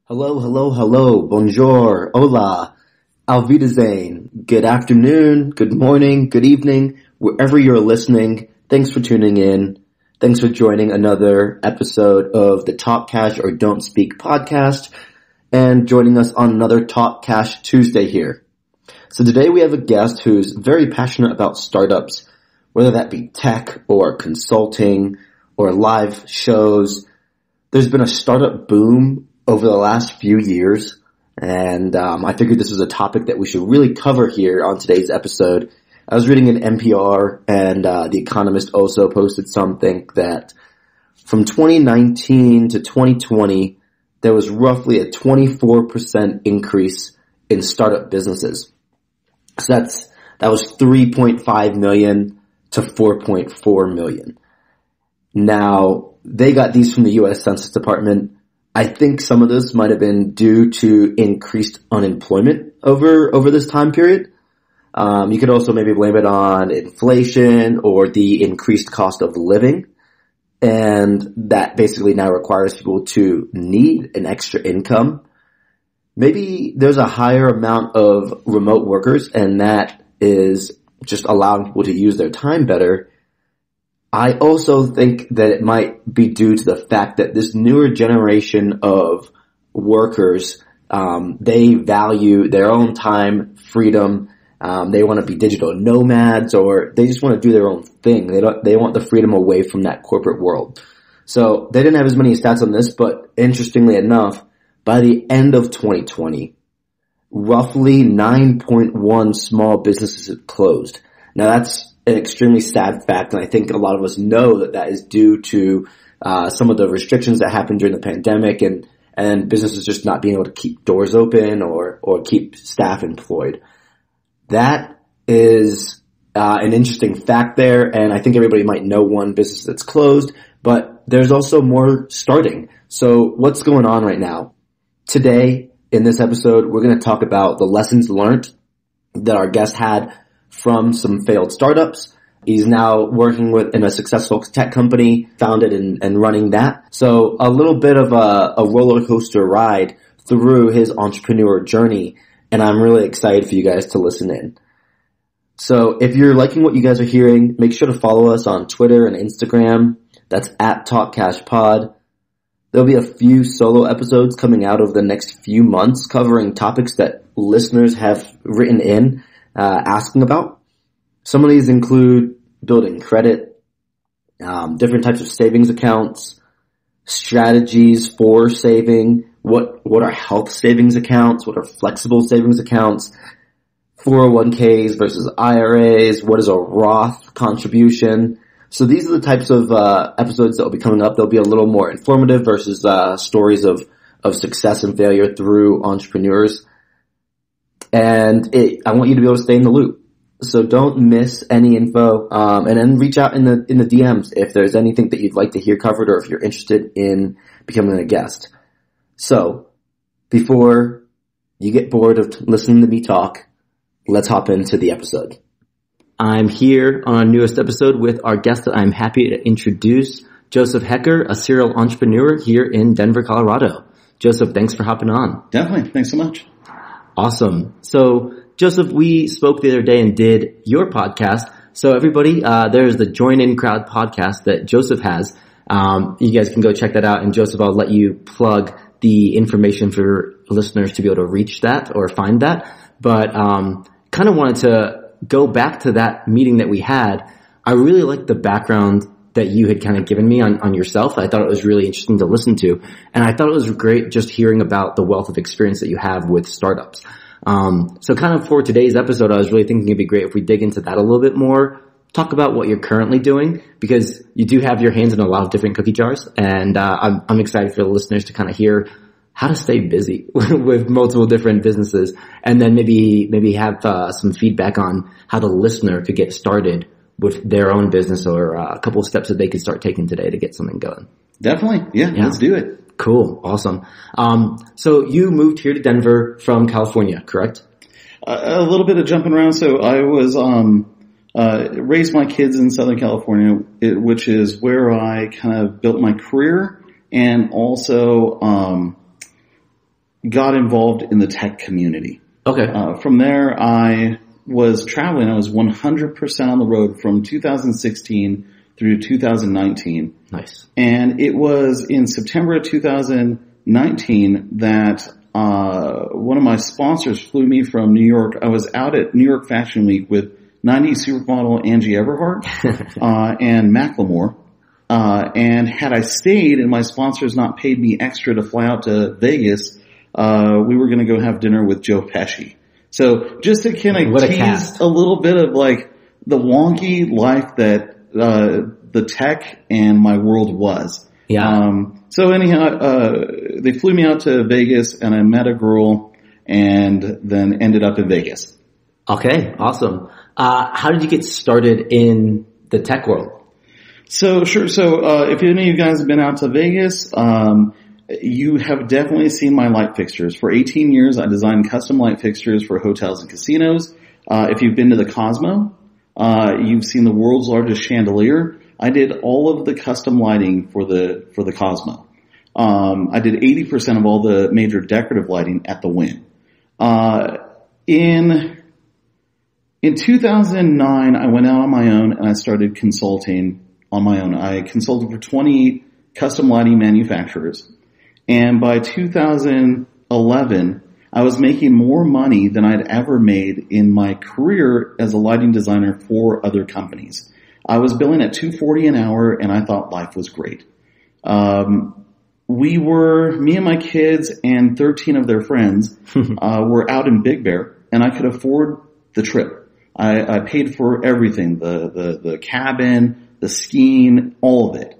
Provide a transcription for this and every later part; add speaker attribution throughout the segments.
Speaker 1: Hello, hello, hello, bonjour, hola, auf Wiedersehen, good afternoon, good morning, good evening, wherever you're listening. Thanks for tuning in. Thanks for joining another episode of the Talk Cash or Don't Speak podcast and joining us on another Talk Cash Tuesday here. So today we have a guest who's very passionate about startups, whether that be tech or consulting or live shows. There's been a startup boom over the last few years, and I figured this was a topic that we should really cover here on today's episode. I was reading an NPR, and The Economist also posted something that from 2019 to 2020, there was roughly a 24% increase in startup businesses. So that was 3.5 million to 4.4 million. Now, they got these from the U.S. Census Department. I think some of this might have been due to increased unemployment over this time period. You could also maybe blame it on inflation or the increased cost of living. And that basically now requires people to need an extra income. Maybe there's a higher amount of remote workers, and that is just allowing people to use their time better. I also think that it might be due to the fact that this newer generation of workers, they value their own time, freedom. They want to be digital nomads, or they just want to do their own thing. They want the freedom away from that corporate world. So they didn't have as many stats on this, but interestingly enough, by the end of 2020, roughly 9.1 small businesses had closed. Now that's an extremely sad fact, and I think a lot of us know that is due to some of the restrictions that happened during the pandemic and businesses just not being able to keep doors open or keep staff employed. That is an interesting fact there, and I think everybody might know one business that's closed, but there's also more starting. So what's going on right now? Today, in this episode, we're going to talk about the lessons learned that our guest had from some failed startups. He's now working in a successful tech company, founded and running that. So a little bit of a roller coaster ride through his entrepreneur journey, and I'm really excited for you guys to listen in. So if you're liking what you guys are hearing, make sure to follow us on Twitter and Instagram. That's at TalkCashPod. There'll be a few solo episodes coming out over the next few months covering topics that listeners have written in asking about. Some of these include building credit, different types of savings accounts, strategies for saving, what are health savings accounts, what are flexible savings accounts, 401ks versus IRAs, what is a Roth contribution. So these are the types of episodes that will be coming up. They'll be a little more informative versus stories of success and failure through entrepreneurs. And I want you to be able to stay in the loop. So don't miss any info, and then reach out in the DMs if there's anything that you'd like to hear covered or if you're interested in becoming a guest. So before you get bored of listening to me talk, let's hop into the episode. I'm here on our newest episode with our guest that I'm happy to introduce, Joseph Hecker, a serial entrepreneur here in Denver, Colorado. Joseph, thanks for hopping on.
Speaker 2: Definitely. Thanks so much.
Speaker 1: Awesome. So, Joseph, we spoke the other day and did your podcast. So everybody, there's the Join In Crowd podcast that Joseph has. You guys can go check that out. And Joseph, I'll let you plug the information for listeners to be able to reach that or find that. But kind of wanted to go back to that meeting that we had. I really liked the background that you had kind of given me on yourself. I thought it was really interesting to listen to. And I thought it was great just hearing about the wealth of experience that you have with startups. So kind of for today's episode, I was really thinking it'd be great if we dig into that a little bit more, talk about what you're currently doing, because you do have your hands in a lot of different cookie jars. And I'm excited for the listeners to kind of hear how to stay busy with multiple different businesses, and then maybe have some feedback on how the listener could get started with their own business or a couple of steps that they could start taking today to get something going.
Speaker 2: Definitely. Yeah. Let's do it.
Speaker 1: Cool. Awesome. So you moved here to Denver from California, correct?
Speaker 2: A little bit of jumping around. So I was, raised my kids in Southern California, which is where I kind of built my career, and also, got involved in the tech community.
Speaker 1: Okay.
Speaker 2: From there, I was traveling. I was 100% on the road from 2016 through 2019.
Speaker 1: Nice.
Speaker 2: And it was in September of 2019 that one of my sponsors flew me from New York. I was out at New York Fashion Week with 90s supermodel Angie Everhart and Macklemore. And had I stayed and my sponsors not paid me extra to fly out to Vegas, we were going to go have dinner with Joe Pesci. So just to kind of tease a little bit of like the wonky life that the tech and my world was.
Speaker 1: Yeah.
Speaker 2: So anyhow, they flew me out to Vegas and I met a girl and then ended up in Vegas.
Speaker 1: Okay, awesome. How did you get started in the tech world?
Speaker 2: So sure. So if any of you guys have been out to Vegas, you have definitely seen my light fixtures. For 18 years, I designed custom light fixtures for hotels and casinos. If you've been to the Cosmo, you've seen the world's largest chandelier. I did all of the custom lighting for the Cosmo. I did 80% of all the major decorative lighting at the Wynn. In 2009, I went out on my own and I started consulting on my own. I consulted for 20 custom lighting manufacturers. And by 2011, I was making more money than I'd ever made in my career as a lighting designer for other companies. I was billing at $240 an hour and I thought life was great. Me and my kids and 13 of their friends, were out in Big Bear and I could afford the trip. I paid for everything, the cabin, the skiing, all of it.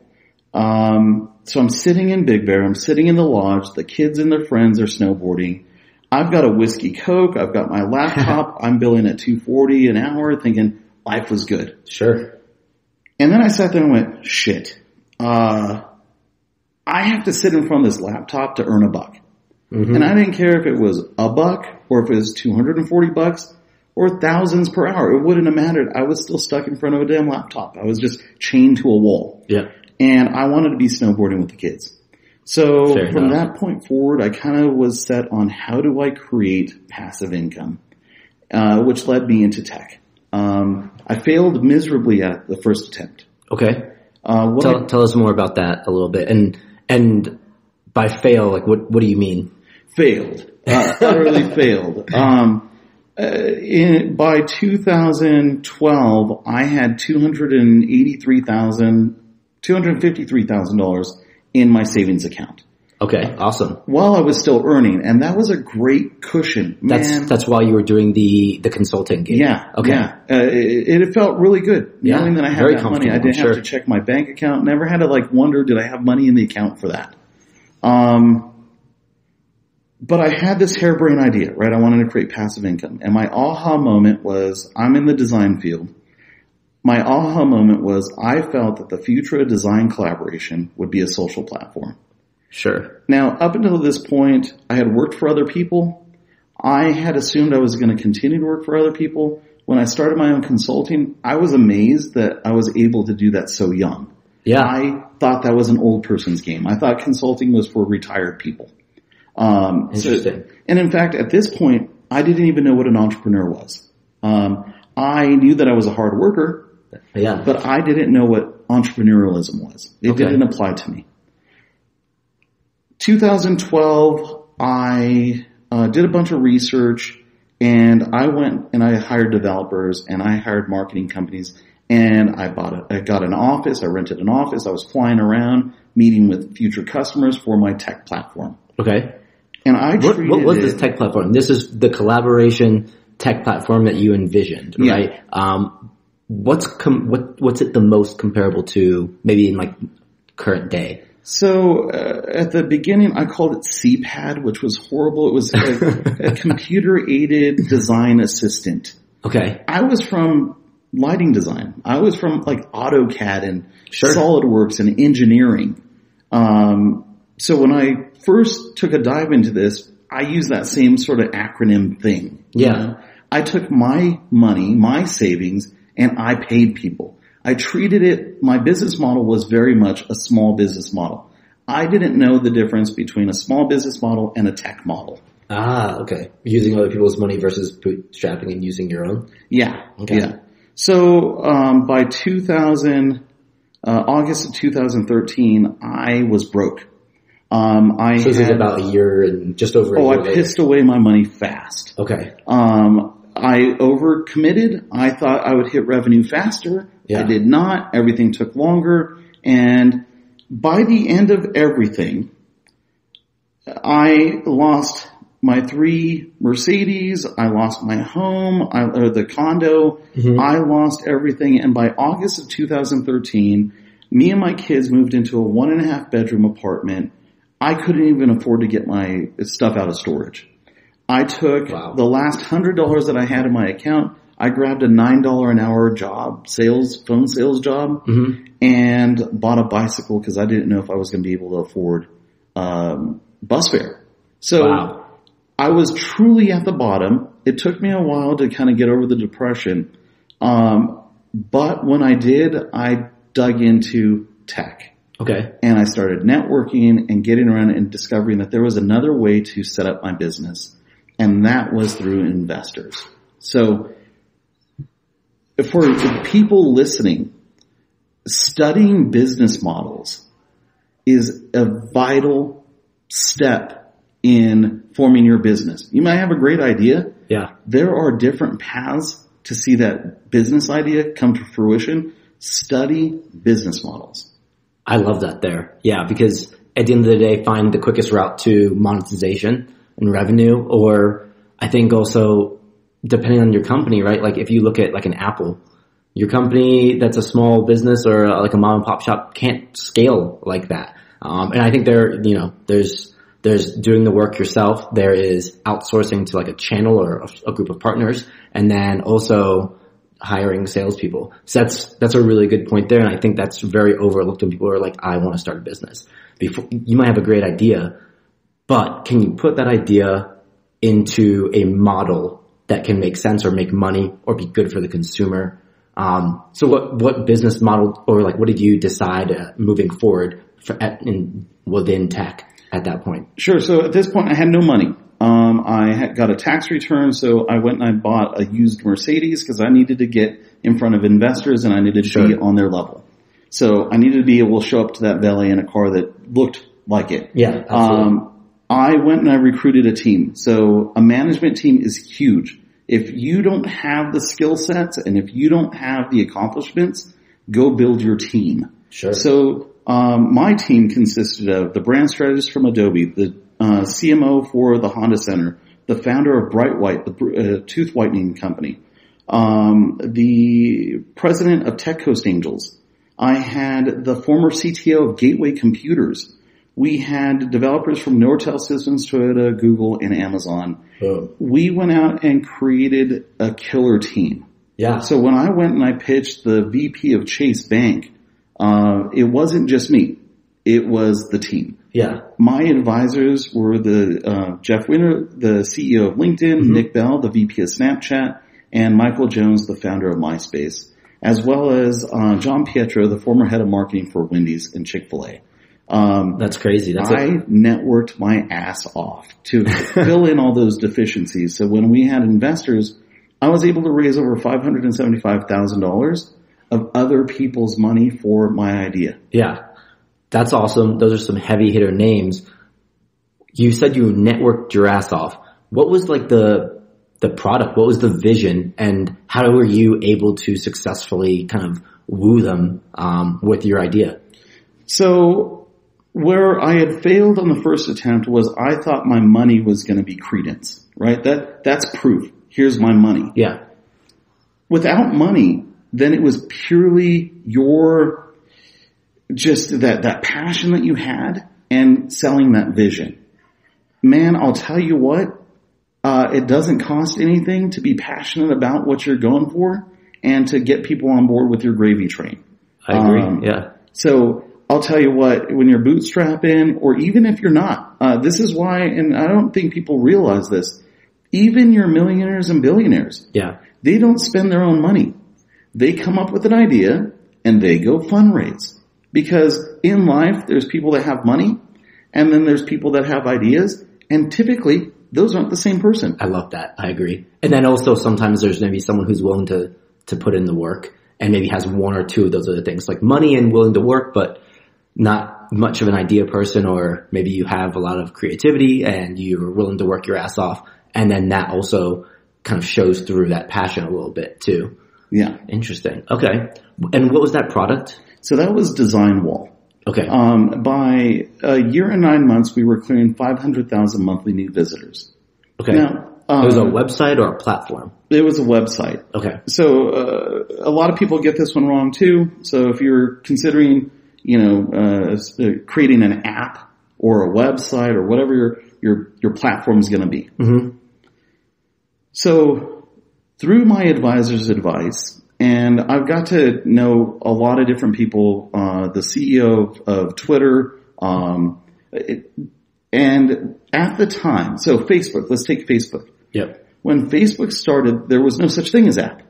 Speaker 2: So I'm sitting in Big Bear, I'm sitting in the lodge, the kids and their friends are snowboarding. I've got a whiskey Coke, I've got my laptop, I'm billing at $240 an hour thinking life was good.
Speaker 1: Sure.
Speaker 2: And then I sat there and went, shit, I have to sit in front of this laptop to earn a buck. Mm-hmm. And I didn't care if it was a buck or if it was $240 or thousands per hour. It wouldn't have mattered. I was still stuck in front of a damn laptop. I was just chained to a wall. Yeah. And I wanted to be snowboarding with the kids. So from that point forward, I kind of was set on how do I create passive income, which led me into tech. I failed miserably at the first attempt. Okay.
Speaker 1: Tell us more about that a little bit. And by fail, like what do you mean?
Speaker 2: Failed. Utterly failed. By 2012, I had $253,000 in my savings account.
Speaker 1: Okay, awesome.
Speaker 2: While I was still earning, and that was a great cushion. Man.
Speaker 1: That's while you were doing the consulting gig.
Speaker 2: Yeah.
Speaker 1: Okay.
Speaker 2: Yeah. It felt really good knowing that I had that money. I didn't have to check my bank account. Never had to wonder, did I have money in the account for that? But I had this harebrained idea, right? I wanted to create passive income. And my aha moment was, I'm in the design field. My aha moment was, I felt that the future of design collaboration would be a social platform.
Speaker 1: Sure.
Speaker 2: Now, up until this point, I had worked for other people. I had assumed I was going to continue to work for other people. When I started my own consulting, I was amazed that I was able to do that so young. Yeah. I thought that was an old person's game. I thought consulting was for retired people.
Speaker 1: Interesting.
Speaker 2: And in fact, at this point, I didn't even know what an entrepreneur was. I knew that I was a hard worker, but I didn't know what entrepreneurialism was. It didn't apply to me. 2012, I did a bunch of research, and I went and I hired developers, and I hired marketing companies, and I got an office, I rented an office, I was flying around, meeting with future customers for my tech platform. Okay. And
Speaker 1: what was this tech platform? This is the collaboration tech platform that you envisioned, right? What's it the most comparable to, maybe in current day?
Speaker 2: So at the beginning, I called it CPAD, which was horrible. It was a computer-aided design assistant. Okay. I was from lighting design. I was from AutoCAD and SolidWorks and engineering. So when I first took a dive into this, I used that same sort of acronym thing. Yeah. You know? I took my money, my savings, and I paid people. I treated it, my business model was very much a small business model. I didn't know the difference between a small business model and a tech model.
Speaker 1: Ah, okay. Using other people's money versus bootstrapping and using your own?
Speaker 2: Yeah.
Speaker 1: Okay.
Speaker 2: Yeah. So, by August of 2013, I was broke.
Speaker 1: So this is about a year and just over a year later.
Speaker 2: I pissed away my money fast.
Speaker 1: Okay.
Speaker 2: I overcommitted. I thought I would hit revenue faster.
Speaker 1: Yeah.
Speaker 2: I did not. Everything took longer. And by the end of everything, I lost my 3 Mercedes. I lost my home, or the condo. Mm-hmm. I lost everything. And by August of 2013, me and my kids moved into a 1.5 bedroom apartment. I couldn't even afford to get my stuff out of storage. I took the last $100 that I had in my account. I grabbed a $9 an hour job, phone sales job, mm-hmm. and bought a bicycle because I didn't know if I was going to be able to afford bus fare. So I was truly at the bottom. It took me a while to kind of get over the depression. But when I did, I dug into tech.
Speaker 1: Okay.
Speaker 2: And I started networking and getting around and discovering that there was another way to set up my business. And that was through investors. So for people listening, studying business models is a vital step in forming your business. You might have a great idea.
Speaker 1: Yeah.
Speaker 2: There are different paths to see that business idea come to fruition. Study business models.
Speaker 1: I love that there. Yeah, because at the end of the day, find the quickest route to monetization and revenue, or I think also depending on your company, right? Like if you look at like an Apple, your company that's a small business or like a mom and pop shop can't scale like that. And I think there's doing the work yourself. There is outsourcing to like a channel or a group of partners, and then also hiring salespeople. So that's a really good point there. And I think that's very overlooked when people are like, I want to start a business. You might have a great idea, but can you put that idea into a model that can make sense or make money or be good for the consumer? So what business model or like what did you decide moving forward within tech at that point?
Speaker 2: Sure. So at this point I had no money. I had got a tax return, so I went and I bought a used Mercedes because I needed to get in front of investors and I needed to be on their level. So I needed to be able to show up to that valet in a car that looked like it.
Speaker 1: Yeah, absolutely.
Speaker 2: I went and I recruited a team. So a management team is huge. If you don't have the skill sets and if you don't have the accomplishments, go build your team.
Speaker 1: Sure.
Speaker 2: So my team consisted of the brand strategist from Adobe, the CMO for the Honda Center, the founder of Bright White, the tooth whitening company, the president of Tech Coast Angels. I had the former CTO of Gateway Computers. We had developers from Nortel Systems, Toyota, Google, and Amazon. Oh. We went out and created a killer team.
Speaker 1: Yeah.
Speaker 2: So when I went and I pitched the VP of Chase Bank, it wasn't just me. It was the team.
Speaker 1: Yeah.
Speaker 2: My advisors were the Jeff Winter, the CEO of LinkedIn, mm-hmm. Nick Bell, the VP of Snapchat, and Michael Jones, the founder of MySpace, as well as John Pietro, the former head of marketing for Wendy's and Chick-fil-A.
Speaker 1: That's crazy.
Speaker 2: I networked my ass off to fill in all those deficiencies. So when we had investors, I was able to raise over $575,000 of other people's money for my idea.
Speaker 1: Yeah. That's awesome. Those are some heavy hitter names. You said you networked your ass off. What was like the product? What was the vision? And how were you able to successfully kind of woo them with your idea?
Speaker 2: So where I had failed on the first attempt was I thought my money was going to be credence, right? That's proof. Here's my money.
Speaker 1: Yeah.
Speaker 2: Without money, then it was purely your just that passion that you had and selling that vision. Man, I'll tell you what, it doesn't cost anything to be passionate about what you're going for and to get people on board with your gravy train.
Speaker 1: I agree. Yeah.
Speaker 2: So I'll tell you what, when you're bootstrapping or even if you're not, this is why, and I don't think people realize this, even your millionaires and billionaires,
Speaker 1: yeah,
Speaker 2: they don't spend their own money. They come up with an idea and they go fundraise. Because in life, there's people that have money, and then there's people that have ideas, and typically those aren't the same person.
Speaker 1: I love that. I agree. And then also sometimes there's maybe someone who's willing to put in the work and maybe has one or two of those other things, like money and willing to work, but not much of an idea person, or maybe you have a lot of creativity and you're willing to work your ass off. And then that also kind of shows through that passion a little bit too.
Speaker 2: Yeah.
Speaker 1: Interesting. Okay. And what was that product?
Speaker 2: So that was Design Wall.
Speaker 1: Okay.
Speaker 2: By a year and 9 months, we were clearing 500,000 monthly new visitors.
Speaker 1: Okay.
Speaker 2: Now,
Speaker 1: it was a website or a platform?
Speaker 2: It was a website.
Speaker 1: Okay.
Speaker 2: So a lot of people get this one wrong too. So if you're considering, creating an app or a website or whatever your platform is going to be.
Speaker 1: Mm-hmm.
Speaker 2: So through my advisor's advice, and I've got to know a lot of different people, the CEO of Twitter, and at the time, so Facebook, let's take Facebook.
Speaker 1: Yep.
Speaker 2: When Facebook started, there was no such thing as app.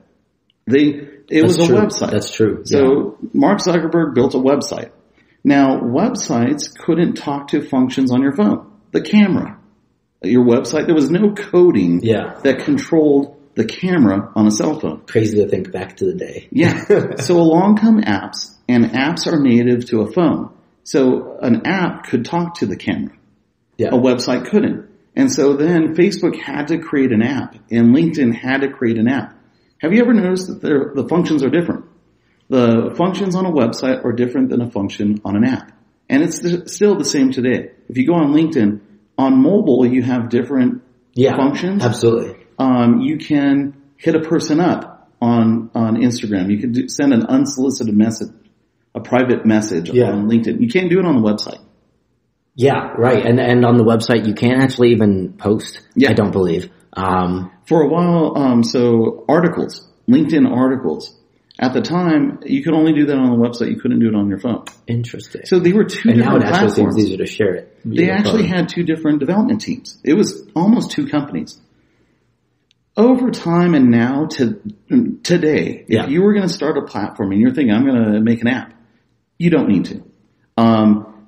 Speaker 2: It was a website.
Speaker 1: That's true.
Speaker 2: So Mark Zuckerberg built a website. Now, websites couldn't talk to functions on your phone. The camera, your website, there was no coding that controlled the camera on a cell phone.
Speaker 1: Crazy to think back to the day.
Speaker 2: Yeah. So along come apps, and apps are native to a phone. So an app could talk to the camera.
Speaker 1: Yeah.
Speaker 2: A website couldn't. And so then Facebook had to create an app, and LinkedIn had to create an app. Have you ever noticed that the functions are different? The functions on a website are different than a function on an app. And it's still the same today. If you go on LinkedIn, on mobile you have different functions.
Speaker 1: Absolutely.
Speaker 2: You can hit a person up on Instagram. You can send an unsolicited message, a private message on LinkedIn. You can't do it on the website.
Speaker 1: Yeah, right. And on the website you can't actually even post. Yeah. I don't believe.
Speaker 2: For a while, so articles, LinkedIn articles. At the time, you could only do that on the website. You couldn't do it on your phone.
Speaker 1: Interesting.
Speaker 2: So they were two different platforms. And now it actually
Speaker 1: seems easier to share it.
Speaker 2: They actually had two different development teams. It was almost two companies. Over time and now to today, if you were going to start a platform and you're thinking, I'm going to make an app, you don't need to.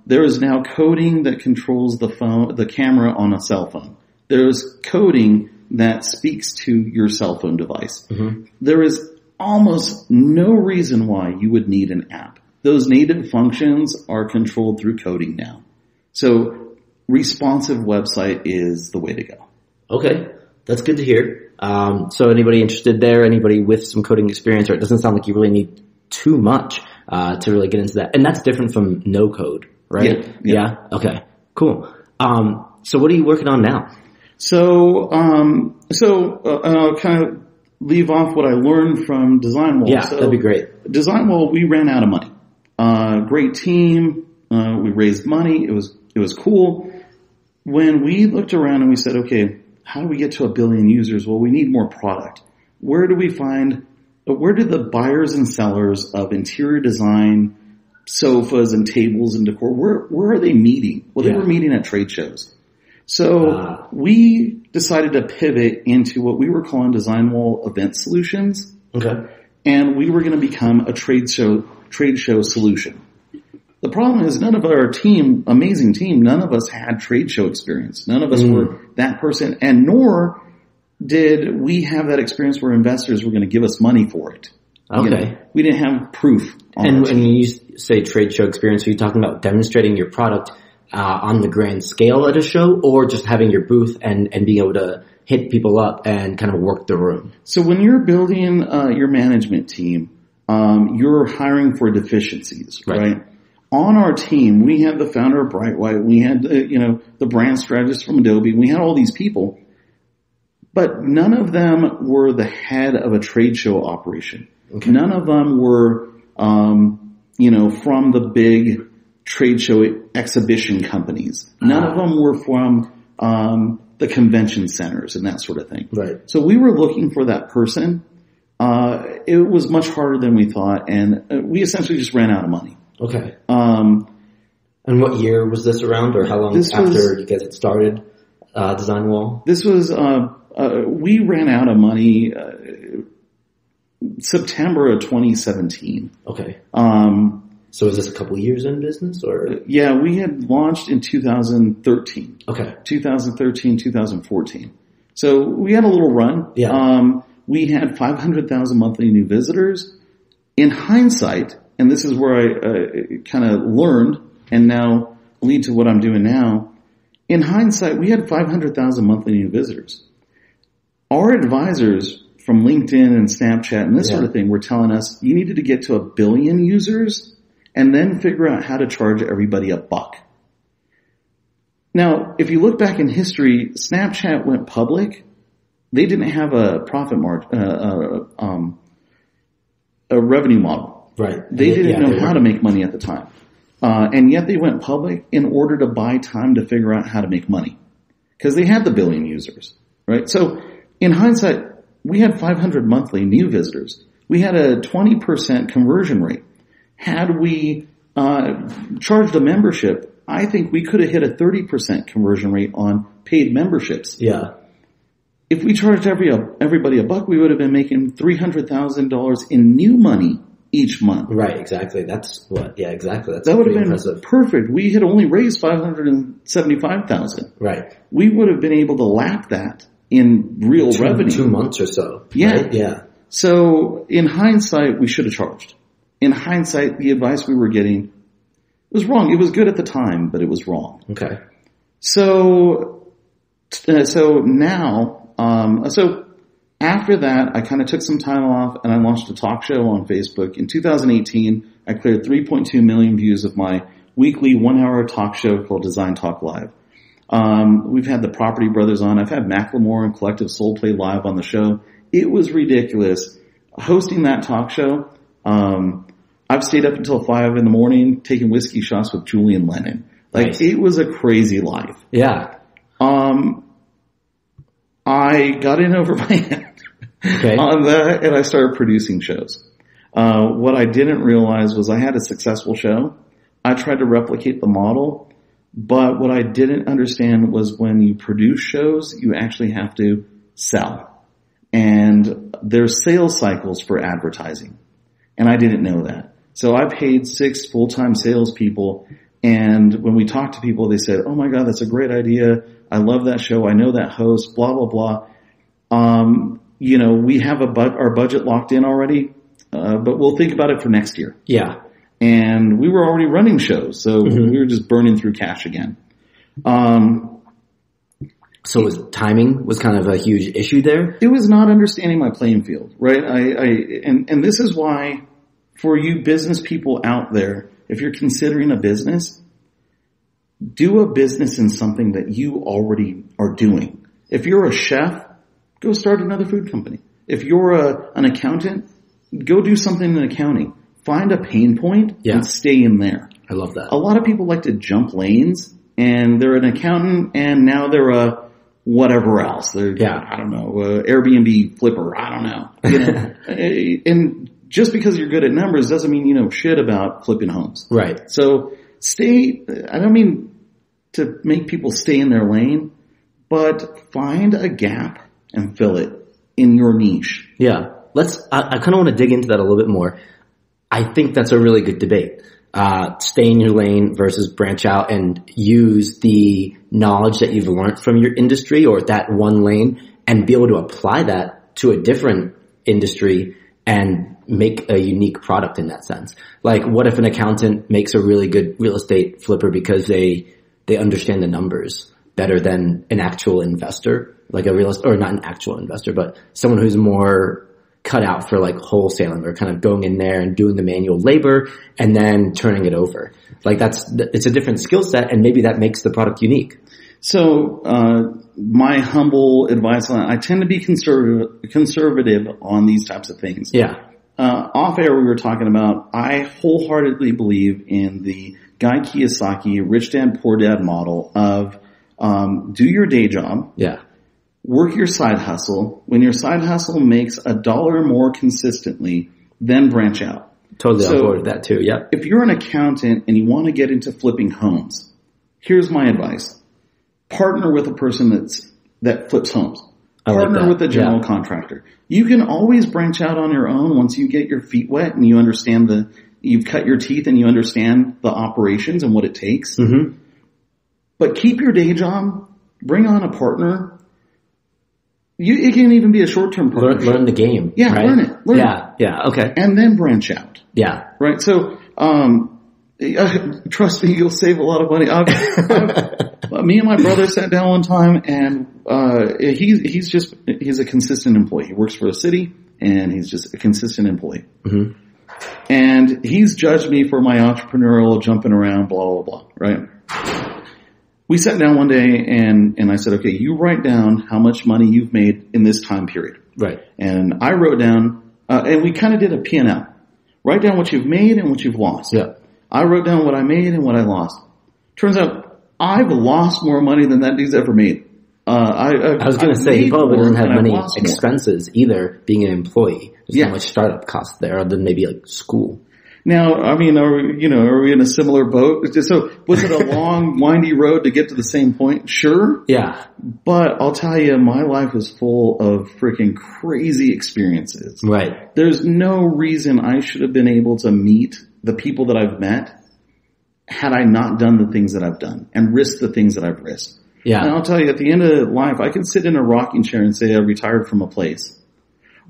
Speaker 2: There is now coding that controls the camera on a cell phone. There's coding that speaks to your cell phone device. Mm-hmm. There is almost no reason why you would need an app. Those native functions are controlled through coding now. So responsive website is the way to go.
Speaker 1: Okay. That's good to hear. So anybody interested there, anybody with some coding experience, or it doesn't sound like you really need too much to really get into that. And that's different from no code, right? Yeah. Okay. Cool. So what are you working on now?
Speaker 2: So I'll kind of leave off what I learned from Design Wall.
Speaker 1: Yeah, that'd be great.
Speaker 2: Design Wall, we ran out of money. Great team. We raised money. It was cool. When we looked around and we said, okay, how do we get to 1 billion users? Well, we need more product. Where do the buyers and sellers of interior design, sofas and tables and decor, where are they meeting? Well, they were meeting at trade shows. So we decided to pivot into what we were calling Design Wall Event Solutions.
Speaker 1: Okay.
Speaker 2: And we were going to become a trade show solution. The problem is none of our team, amazing team, none of us had trade show experience. None of us were that person, and nor did we have that experience where investors were going to give us money for it.
Speaker 1: Okay.
Speaker 2: We didn't have proof.
Speaker 1: And when you say trade show experience, are you talking about demonstrating your product on the grand scale at a show, or just having your booth and being able to hit people up and kind of work the room? So
Speaker 2: when you're building your management team, you're hiring for deficiencies, right? On our team, we had the founder of Brightwhite, we had the brand strategist from Adobe, we had all these people, but none of them were the head of a trade show operation. Okay. None of them were from the big trade show exhibition companies. None of them were from the convention centers and that sort of thing.
Speaker 1: Right.
Speaker 2: So we were looking for that person. It was much harder than we thought, and we essentially just ran out of money.
Speaker 1: Okay. And what year was this around, or how long after you guys had started Design Wall?
Speaker 2: This was we ran out of money September of 2017.
Speaker 1: Okay. So is this a couple years in business or?
Speaker 2: Yeah, we had launched in 2013.
Speaker 1: Okay.
Speaker 2: 2013, 2014. So we had a little run.
Speaker 1: Yeah.
Speaker 2: We had 500,000 monthly new visitors. In hindsight, and this is where I kind of learned and now lead to what I'm doing now. In hindsight, we had 500,000 monthly new visitors. Our advisors from LinkedIn and Snapchat and this sort of thing were telling us you needed to get to 1 billion users and then figure out how to charge everybody $1. Now, if you look back in history, Snapchat went public. They didn't have a profit margin, a revenue model.
Speaker 1: Right.
Speaker 2: They didn't know how to make money at the time. And yet they went public in order to buy time to figure out how to make money. Because they had the 1 billion users, right? So in hindsight, we had 500 monthly new visitors. We had a 20% conversion rate. Had we charged a membership, I think we could have hit a 30% conversion rate on paid memberships.
Speaker 1: Yeah.
Speaker 2: If we charged everybody $1, we would have been making $300,000 in new money each month.
Speaker 1: Right, exactly. That's what, yeah, exactly.
Speaker 2: That would have been perfect. We had only raised $575,000.
Speaker 1: Right.
Speaker 2: We would have been able to lap that in real revenue.
Speaker 1: 2 months or so.
Speaker 2: Yeah.
Speaker 1: Right? Yeah.
Speaker 2: So in hindsight, we should have charged. In hindsight, the advice we were getting was wrong. It was good at the time, but it was wrong.
Speaker 1: Okay.
Speaker 2: So now, so after that, I kind of took some time off and I launched a talk show on Facebook. In 2018, I cleared 3.2 million views of my weekly 1-hour talk show called Design Talk Live. We've had the Property Brothers on. I've had Macklemore and Collective Soul Play live on the show. It was ridiculous. Hosting that talk show, I've stayed up until 5 in the morning taking whiskey shots with Julian Lennon. Like, It was a crazy life.
Speaker 1: Yeah.
Speaker 2: I got in over my head on that and I started producing shows. What I didn't realize was I had a successful show. I tried to replicate the model, but what I didn't understand was when you produce shows, you actually have to sell. And there's sales cycles for advertising. And I didn't know that. So I paid 6 full-time salespeople, and when we talked to people, they said, "Oh my God, that's a great idea. I love that show. I know that host, blah, blah, blah. We have our budget locked in already, but we'll think about it for next year."
Speaker 1: Yeah.
Speaker 2: And we were already running shows, so we were just burning through cash again.
Speaker 1: So timing was kind of a huge issue there?
Speaker 2: It was not understanding my playing field, right? And this is why, for you business people out there, if you're considering a business, do a business in something that you already are doing. If you're a chef, go start another food company. If you're an accountant, go do something in accounting. Find a pain point and stay in there.
Speaker 1: I love that.
Speaker 2: A lot of people like to jump lanes, and they're an accountant, and now they're a whatever else. They're, I don't know, Airbnb flipper. I don't know. And just because you're good at numbers doesn't mean you know shit about flipping homes.
Speaker 1: Right.
Speaker 2: So I don't mean to make people stay in their lane, but find a gap and fill it in your niche.
Speaker 1: Yeah. I kind of want to dig into that a little bit more. I think that's a really good debate. Stay in your lane versus branch out and use the knowledge that you've learned from your industry or that one lane and be able to apply that to a different industry and make a unique product in that sense. Like, what if an accountant makes a really good real estate flipper because they understand the numbers better than an actual investor, like or not an actual investor, but someone who's more cut out for like wholesaling or kind of going in there and doing the manual labor and then turning it over. Like it's a different skill set, and maybe that makes the product unique.
Speaker 2: So, my humble advice on that, I tend to be conservative on these types of things.
Speaker 1: Yeah.
Speaker 2: Off air we were talking about, I wholeheartedly believe in the Guy Kiyosaki Rich Dad Poor Dad model of, do your day job.
Speaker 1: Yeah.
Speaker 2: Work your side hustle. When your side hustle makes $1 more consistently, then branch out.
Speaker 1: Totally on board with that too. Yep.
Speaker 2: If you're an accountant and you want to get into flipping homes, here's my advice. Partner with a person that flips homes. Partner with a general contractor. You can always branch out on your own once you get your feet wet and you understand you've cut your teeth and you understand the operations and what it takes.
Speaker 1: Mm-hmm.
Speaker 2: But keep your day job, bring on a partner. It can even be a short-term partnership.
Speaker 1: Learn the game.
Speaker 2: Yeah,
Speaker 1: right?
Speaker 2: learn it.
Speaker 1: Yeah, okay.
Speaker 2: And then branch out.
Speaker 1: Yeah.
Speaker 2: Right, so trust me, you'll save a lot of money. Me and my brother sat down one time, and he's a consistent employee. He works for a city, and he's just a consistent employee.
Speaker 1: Mm-hmm.
Speaker 2: And he's judged me for my entrepreneurial jumping around, blah, blah, blah, right? We sat down one day, and I said, okay, you write down how much money you've made in this time period.
Speaker 1: Right.
Speaker 2: And I wrote down, and we kind of did a P&L. Write down what you've made and what you've lost.
Speaker 1: Yeah.
Speaker 2: I wrote down what I made and what I lost. Turns out I've lost more money than that dude's ever made.
Speaker 1: I was going to say, he probably doesn't have many expenses either being an employee. There's not much startup costs there other than maybe like school.
Speaker 2: Now, I mean, are we in a similar boat? So was it a long, windy road to get to the same point? Sure.
Speaker 1: Yeah.
Speaker 2: But I'll tell you, my life is full of freaking crazy experiences.
Speaker 1: Right.
Speaker 2: There's no reason I should have been able to meet the people that I've met had I not done the things that I've done and risked the things that I've risked.
Speaker 1: Yeah.
Speaker 2: And I'll tell you, at the end of life, I can sit in a rocking chair and say I retired from a place.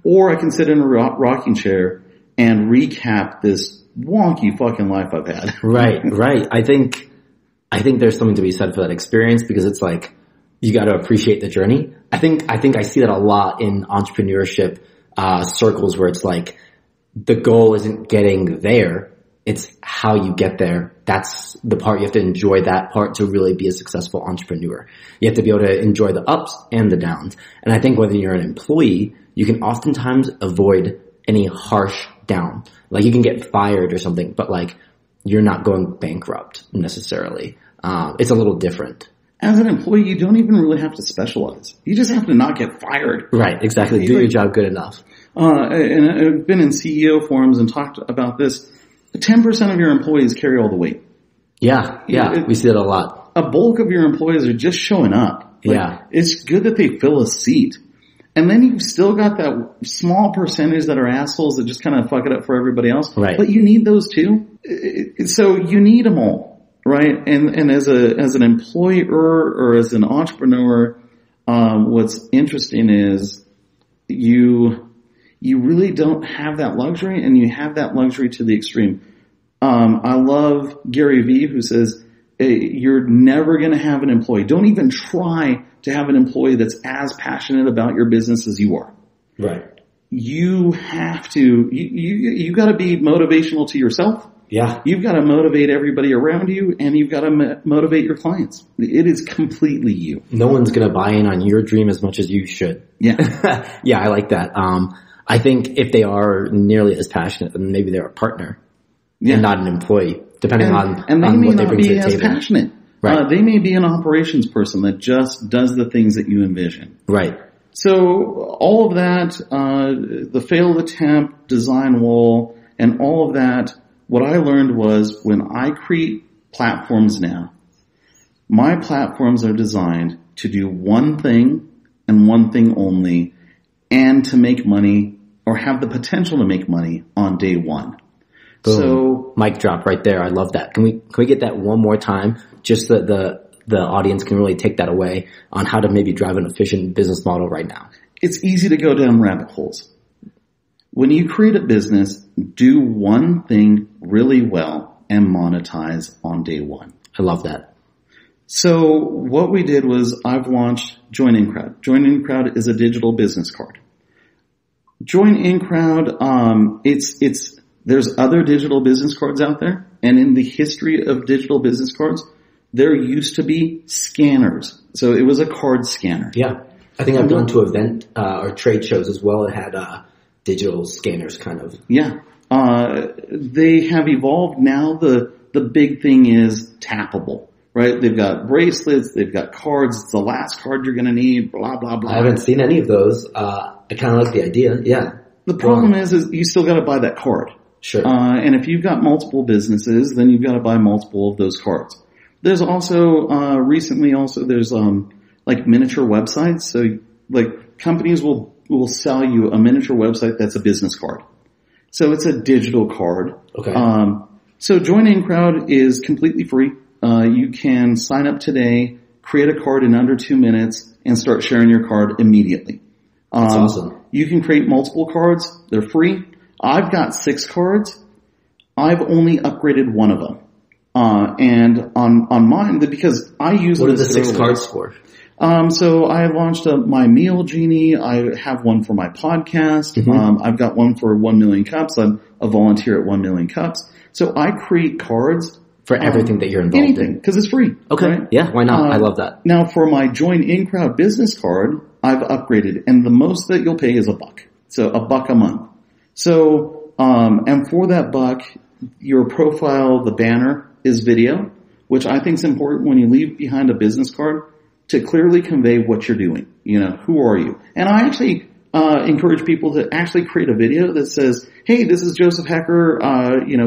Speaker 2: Or I can sit in a rocking chair and recap this wonky fucking life I've had.
Speaker 1: Right. I think there's something to be said for that experience because it's like, you got to appreciate the journey. I think I see that a lot in entrepreneurship, circles where it's like, the goal isn't getting there. It's how you get there. That's the part you have to enjoy that part to really be a successful entrepreneur. You have to be able to enjoy the ups and the downs. And I think whether you're an employee, you can oftentimes avoid any harsh down. Like you can get fired or something, but like you're not going bankrupt necessarily. It's a little different.
Speaker 2: As an employee, you don't even really have to specialize. You just have to not get fired.
Speaker 1: Right, exactly. Do your job good enough.
Speaker 2: And I've been in CEO forums and talked about this. 10% of your employees carry all the weight.
Speaker 1: Yeah, we see that a lot.
Speaker 2: A bulk of your employees are just showing up. Like, it's good that they fill a seat. And then you've still got that small percentage that are assholes that just kind of fuck it up for everybody else.
Speaker 1: Right.
Speaker 2: But you need those too. So you need them all, right? And as an employer or as an entrepreneur, what's interesting is you really don't have that luxury, and you have that luxury to the extreme. I love Gary Vee, who says, you're never going to have an employee. Don't even try to have an employee that's as passionate about your business as you are.
Speaker 1: Right.
Speaker 2: You have to, you got to be motivational to yourself.
Speaker 1: Yeah.
Speaker 2: You've got to motivate everybody around you, and you've got to motivate your clients. It is completely you.
Speaker 1: No one's going to buy in on your dream as much as you should.
Speaker 2: Yeah.
Speaker 1: Yeah, I like that. I think if they are nearly as passionate, then maybe they're a partner and not an employee, depending on what they bring to the table. They may not be as passionate.
Speaker 2: Right. They may be an operations person that just does the things that you envision.
Speaker 1: Right.
Speaker 2: So all of that, the failed attempt, design wall, and all of that, what I learned was when I create platforms now, my platforms are designed to do one thing and one thing only, and to make money or have the potential to make money on day one.
Speaker 1: Boom.
Speaker 2: So
Speaker 1: mic drop right there. I love that. Can we get that one more time? Just so the audience can really take that away on how to maybe drive an efficient business model right now.
Speaker 2: It's easy to go down rabbit holes. When you create a business, do one thing really well and monetize on day one.
Speaker 1: I love that. So
Speaker 2: what we did was I've launched Join In Crowd. Join In Crowd is a digital business card. Join In Crowd, there's other digital business cards out there, and in the history of digital business cards, there used to be scanners. So it was a card scanner.
Speaker 1: Yeah. I think I've gone to event or trade shows as well. It had digital scanners kind of.
Speaker 2: Yeah. They have evolved now. The big thing is tappable, right? They've got bracelets, they've got cards. It's the last card you're going to need, blah, blah, blah.
Speaker 1: I haven't seen any of those. I kind of like the idea. Yeah.
Speaker 2: The problem is you still got to buy that card.
Speaker 1: Sure.
Speaker 2: And if you've got multiple businesses, then you've got to buy multiple of those cards. There's also, recently there's, like miniature websites. So like companies will sell you a miniature website that's a business card. So it's a digital card.
Speaker 1: Okay.
Speaker 2: So Join In Crowd is completely free. You can sign up today, create a card in under 2 minutes, and start sharing your card immediately.
Speaker 1: That's awesome.
Speaker 2: You can create multiple cards. They're free. I've got 6 cards. I've only upgraded one of them. And on mine, because I use
Speaker 1: what are the 6 cards for?
Speaker 2: So I launched my Meal Genie. I have one for my podcast.
Speaker 1: Mm-hmm.
Speaker 2: I've got one for 1 million cups. I'm a volunteer at 1 million cups. So I create cards
Speaker 1: for everything that you're involved in.
Speaker 2: Because it's free.
Speaker 1: Okay.
Speaker 2: Right?
Speaker 1: Yeah, why not? I love that.
Speaker 2: Now for my Join In Crowd business card, I've upgraded, and the most that you'll pay is $1. So $1 a month. So, and for that $1, your profile, the banner is video, which I think is important when you leave behind a business card to clearly convey what you're doing. You know, who are you? And I actually encourage people to actually create a video that says, hey, this is Joseph Hecker.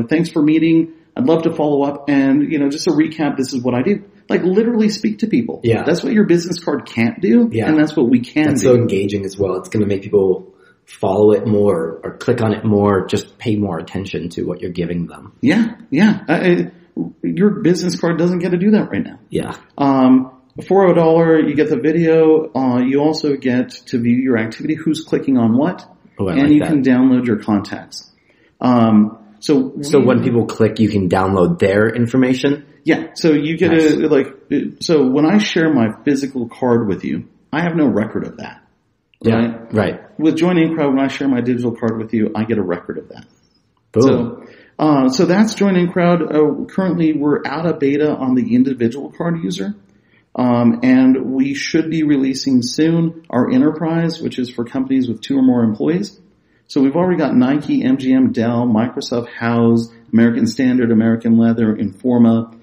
Speaker 2: Thanks for meeting. I'd love to follow up. And, just a recap, this is what I do. Like literally speak to people.
Speaker 1: Yeah.
Speaker 2: That's what your business card can't do. Yeah. And that's what we can do.
Speaker 1: That's so engaging as well. It's going to make people follow it more or click on it more, just pay more attention to what you're giving them.
Speaker 2: Yeah. Yeah. Your business card doesn't get to do that right now.
Speaker 1: Yeah.
Speaker 2: For $1, you get the video. You also get to view your activity, who's clicking on what, and you can download your contacts. So
Speaker 1: when people click, you can download their information?
Speaker 2: Yeah. So you get so when I share my physical card with you, I have no record of that.
Speaker 1: Yeah. Right.
Speaker 2: With Join In Crowd, when I share my digital card with you, I get a record of that.
Speaker 1: Boom.
Speaker 2: So that's Join In Crowd. Currently we're out of beta on the individual card user. And we should be releasing soon our enterprise, which is for companies with 2 or more employees. So we've already got Nike, MGM, Dell, Microsoft, House, American Standard, American Leather, Informa.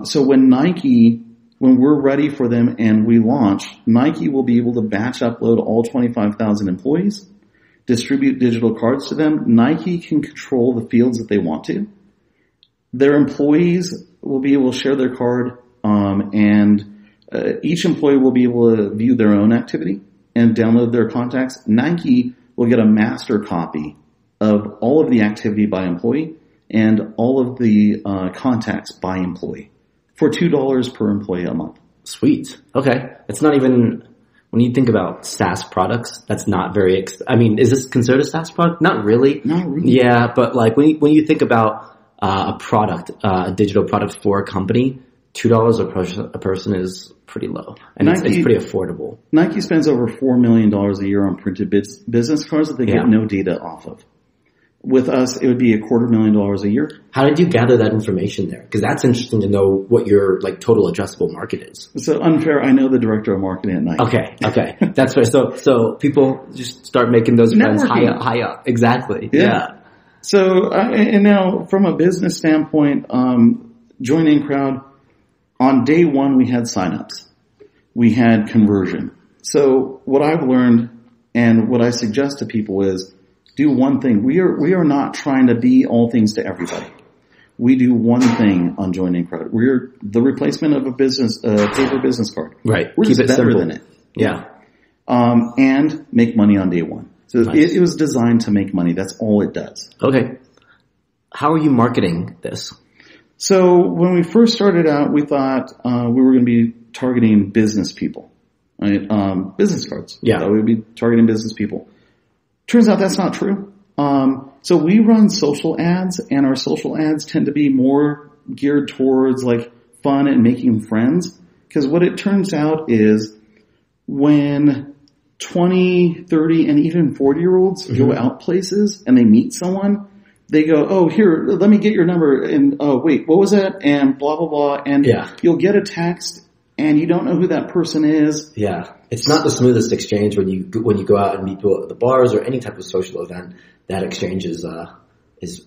Speaker 2: So when we're ready for them and we launch, Nike will be able to batch upload all 25,000 employees, distribute digital cards to them. Nike can control the fields that they want to. Their employees will be able to share their card, and each employee will be able to view their own activity and download their contacts. Nike will get a master copy of all of the activity by employee and all of the contacts by employee for $2 per employee a month.
Speaker 1: Sweet. Okay. It's not even, when you think about SaaS products, that's not very, is this considered a SaaS product? Not really.
Speaker 2: Not really.
Speaker 1: Yeah, but like when you think about a product, a digital product for a company, $2 a person is pretty low, and it's pretty affordable.
Speaker 2: Nike spends over $4 million a year on printed business cards that they get no data off of. With us, it would be $250,000 a year.
Speaker 1: How did you gather that information there? Because that's interesting to know what your total addressable market is.
Speaker 2: So unfair. I know the director of marketing at Nike.
Speaker 1: Okay, that's right. So people just start making those friends high up. Exactly. Yeah.
Speaker 2: So and now from a business standpoint, Join In Crowd. On day 1, we had signups. We had conversion. So what I've learned and what I suggest to people is do one thing. We are not trying to be all things to everybody. We do one thing on Join In Crowd. We're the replacement of a paper business card.
Speaker 1: Right.
Speaker 2: We're
Speaker 1: Keep
Speaker 2: just
Speaker 1: it
Speaker 2: better
Speaker 1: simple.
Speaker 2: than it.
Speaker 1: Yeah.
Speaker 2: And make money on day 1. So nice. It was designed to make money. That's all it does.
Speaker 1: Okay. How are you marketing this?
Speaker 2: So when we first started out, we thought we were going to be targeting business people, right? Business cards.
Speaker 1: Yeah.
Speaker 2: We'd be targeting business people. Turns out that's not true. So we run social ads, and our social ads tend to be more geared towards fun and making friends. Because what it turns out is when 20, 30, and even 40-year-olds go out places and they meet someone, they go, oh, here, let me get your number, and oh, wait, what was that? And blah, blah, blah. And you'll get a text, and you don't know who that person is.
Speaker 1: Yeah. It's not the smoothest exchange when you go out and meet people at the bars or any type of social event. That exchange is tough.
Speaker 2: It's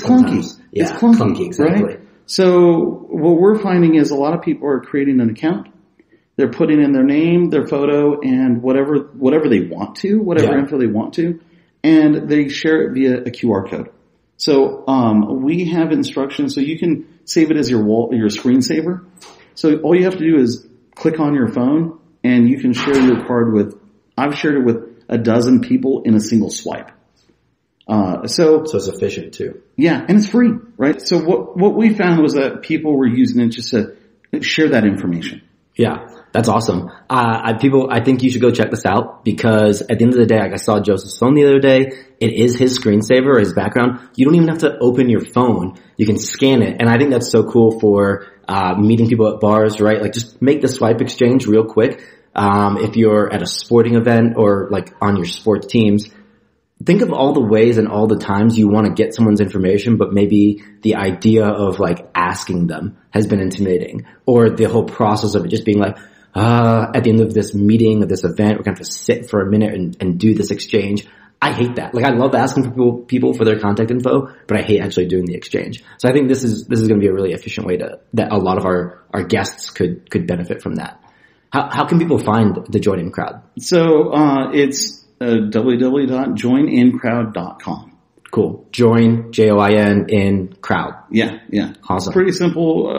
Speaker 2: clunky.
Speaker 1: Yeah,
Speaker 2: it's clunky,
Speaker 1: exactly.
Speaker 2: Right? So what we're finding is a lot of people are creating an account. They're putting in their name, their photo, and whatever they want to, whatever info they want to. And they share it via a QR code. So we have instructions, so you can save it as your screensaver. So all you have to do is click on your phone, and you can share your card with. I've shared it with a dozen people in a single swipe.
Speaker 1: So it's efficient too.
Speaker 2: Yeah, and it's free, right? So what we found was that people were using it just to share that information.
Speaker 1: Yeah, that's awesome. I think you should go check this out because at the end of the day, like I saw Joseph's phone the other day, it is his screensaver or his background. You don't even have to open your phone. You can scan it. And I think that's so cool for, meeting people at bars, right? Like just make the swipe exchange real quick. If you're at a sporting event or like on your sports teams, think of all the ways and all the times you want to get someone's information, but maybe the idea of like asking them has been intimidating, or the whole process of it just being like, at the end of this meeting or this event, we're going to have to sit for a minute and do this exchange. I hate that. Like I love asking for people for their contact info, but I hate actually doing the exchange. So I think this is going to be a really efficient way that a lot of our guests could benefit from that. How can people find the Join In Crowd?
Speaker 2: So, it's www.joinincrowd.com.
Speaker 1: Cool. Join, Join, in crowd.
Speaker 2: Yeah.
Speaker 1: Awesome.
Speaker 2: It's pretty simple.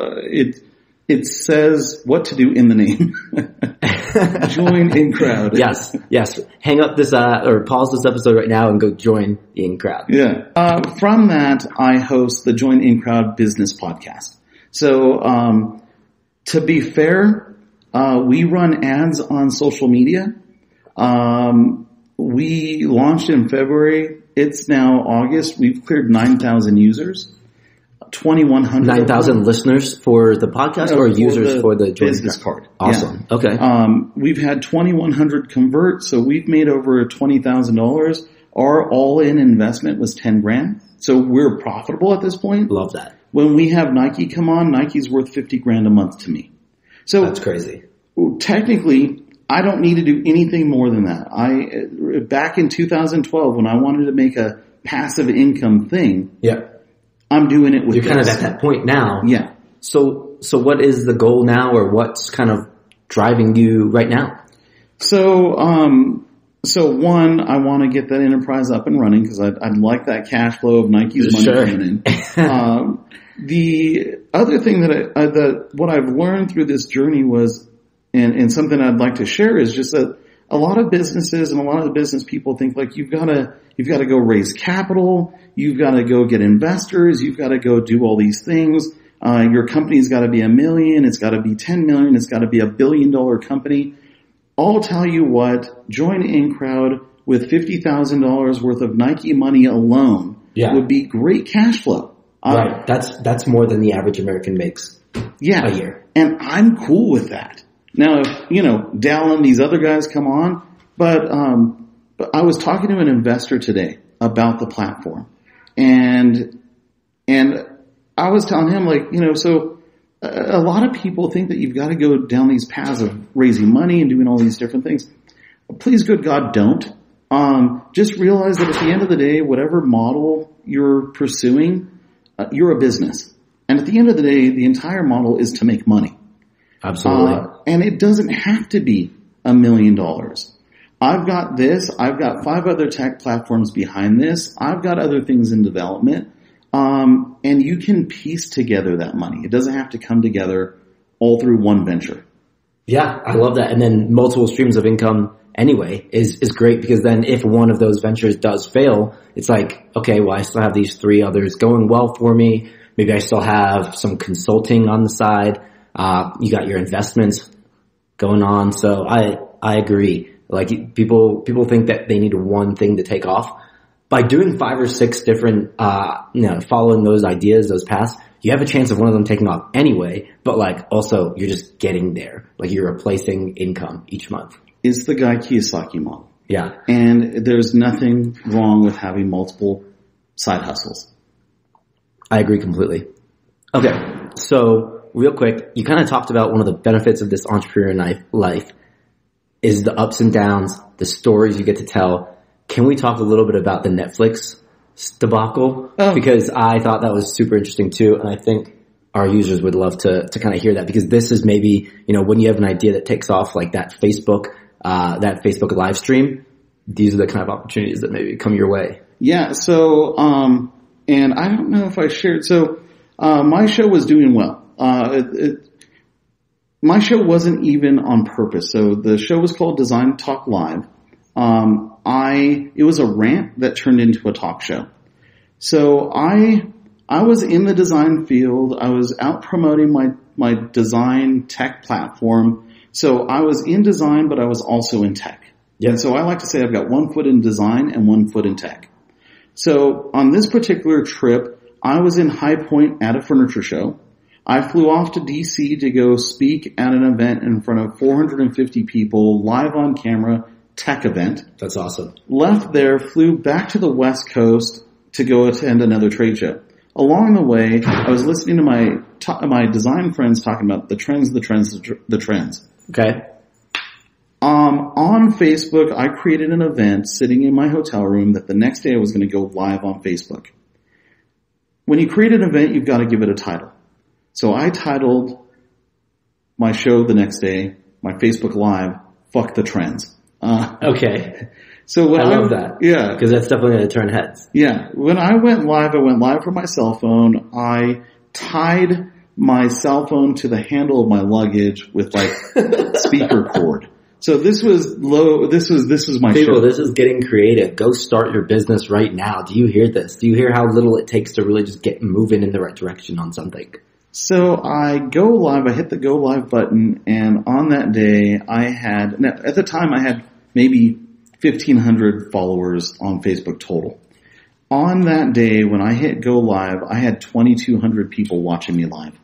Speaker 2: It says what to do in the name. Join in crowd.
Speaker 1: Yes. Hang up this, or pause this episode right now and go join the In Crowd.
Speaker 2: Yeah. From that, I host the Join In Crowd Business Podcast. So, to be fair, we run ads on social media. We launched in February. It's now August. We've cleared 9,000 users. 2,100.
Speaker 1: 9,000 listeners for the podcast or users for the
Speaker 2: business card.
Speaker 1: Awesome.
Speaker 2: Yeah.
Speaker 1: Okay.
Speaker 2: We've had 2,100 convert, so we've made over $20,000. Our all-in investment was $10,000. So we're profitable at this point.
Speaker 1: Love that.
Speaker 2: When we have Nike come on, Nike's worth $50,000 a month to me. So
Speaker 1: that's crazy.
Speaker 2: Technically, I don't need to do anything more than that. Back in 2012, when I wanted to make a passive income thing, I'm doing it with
Speaker 1: You're kind of at that point now.
Speaker 2: Yeah.
Speaker 1: So what is the goal now, or what's kind of driving you right now?
Speaker 2: So one, I want to get that enterprise up and running because I'd like that cash flow of Nike's money coming in. The other thing that what I've learned through this journey was, and something I'd like to share is just that a lot of businesses and a lot of the business people think like you've got to go raise capital, you've got to go get investors, you've got to go do all these things. Your company's got to be $1 million, it's got to be $10 million, it's got to be $1 billion company. I'll tell you what, Join In Crowd with $50,000 worth of Nike money alone would be great cash flow.
Speaker 1: Right. That's more than the average American makes a year.
Speaker 2: And I'm cool with that. Now, if, Dal and these other guys come on, but I was talking to an investor today about the platform, and I was telling him so a lot of people think that you've got to go down these paths of raising money and doing all these different things. Please, good God, don't. Just realize that at the end of the day, whatever model you're pursuing, you're a business. And at the end of the day, the entire model is to make money.
Speaker 1: Absolutely.
Speaker 2: And it doesn't have to be $1 million. I've got this. I've got 5 other tech platforms behind this. I've got other things in development. And you can piece together that money. It doesn't have to come together all through one venture. Yeah,
Speaker 1: I love that. And then multiple streams of income anyway is great, because then if one of those ventures does fail, it's like, okay, well, I still have these 3 others going well for me. Maybe I still have some consulting on the side. You got your investments going on. So I agree. Like people think that they need one thing to take off. By doing 5 or 6 different, following those ideas, those paths, you have a chance of one of them taking off anyway, but also you're just getting there. Like you're replacing income each month.
Speaker 2: It's the Guy Kiyosaki model.
Speaker 1: Yeah.
Speaker 2: And there's nothing wrong with having multiple side hustles.
Speaker 1: I agree completely. Okay. So real quick, you kind of talked about one of the benefits of this entrepreneur life is the ups and downs, the stories you get to tell. Can we talk a little bit about the Netflix debacle? Oh. Because I thought that was super interesting too. And I think our users would love to kind of hear that, because this is maybe, when you have an idea that takes off like that Facebook live stream, these are the kind of opportunities that maybe come your way.
Speaker 2: Yeah. So, and I don't know if I shared, so, my show was doing well. My show wasn't even on purpose. So the show was called Design Talk Live. It was a rant that turned into a talk show. So I was in the design field. I was out promoting my design tech platform. So I was in design, but I was also in tech.
Speaker 1: Yeah.
Speaker 2: And so I like to say I've got one foot in design and one foot in tech. So on this particular trip, I was in High Point at a furniture show. I flew off to DC to go speak at an event in front of 450 people, live on camera, tech event.
Speaker 1: That's awesome.
Speaker 2: Left there, flew back to the West Coast to go attend another trade show. Along the way, I was listening to my design friends talking about the trends.
Speaker 1: Okay.
Speaker 2: On Facebook, I created an event sitting in my hotel room that the next day I was going to go live on Facebook. When you create an event, you've got to give it a title. So I titled my show the next day, my Facebook Live, Fuck the Trends.
Speaker 1: Okay.
Speaker 2: So
Speaker 1: I love that.
Speaker 2: Yeah.
Speaker 1: Because that's definitely going to turn heads.
Speaker 2: Yeah. When I went live from my cell phone. I tied my cell phone to the handle of my luggage with like speaker cord. So this was my
Speaker 1: People,
Speaker 2: show.
Speaker 1: this is getting creative. Go start your business right now. Do you hear this? Do you hear how little it takes to really just get moving in the right direction on something?
Speaker 2: So I go live, I hit the go live button, and on that day at the time I had maybe 1,500 followers on Facebook total. On that day when I hit go live, I had 2,200 people watching me live.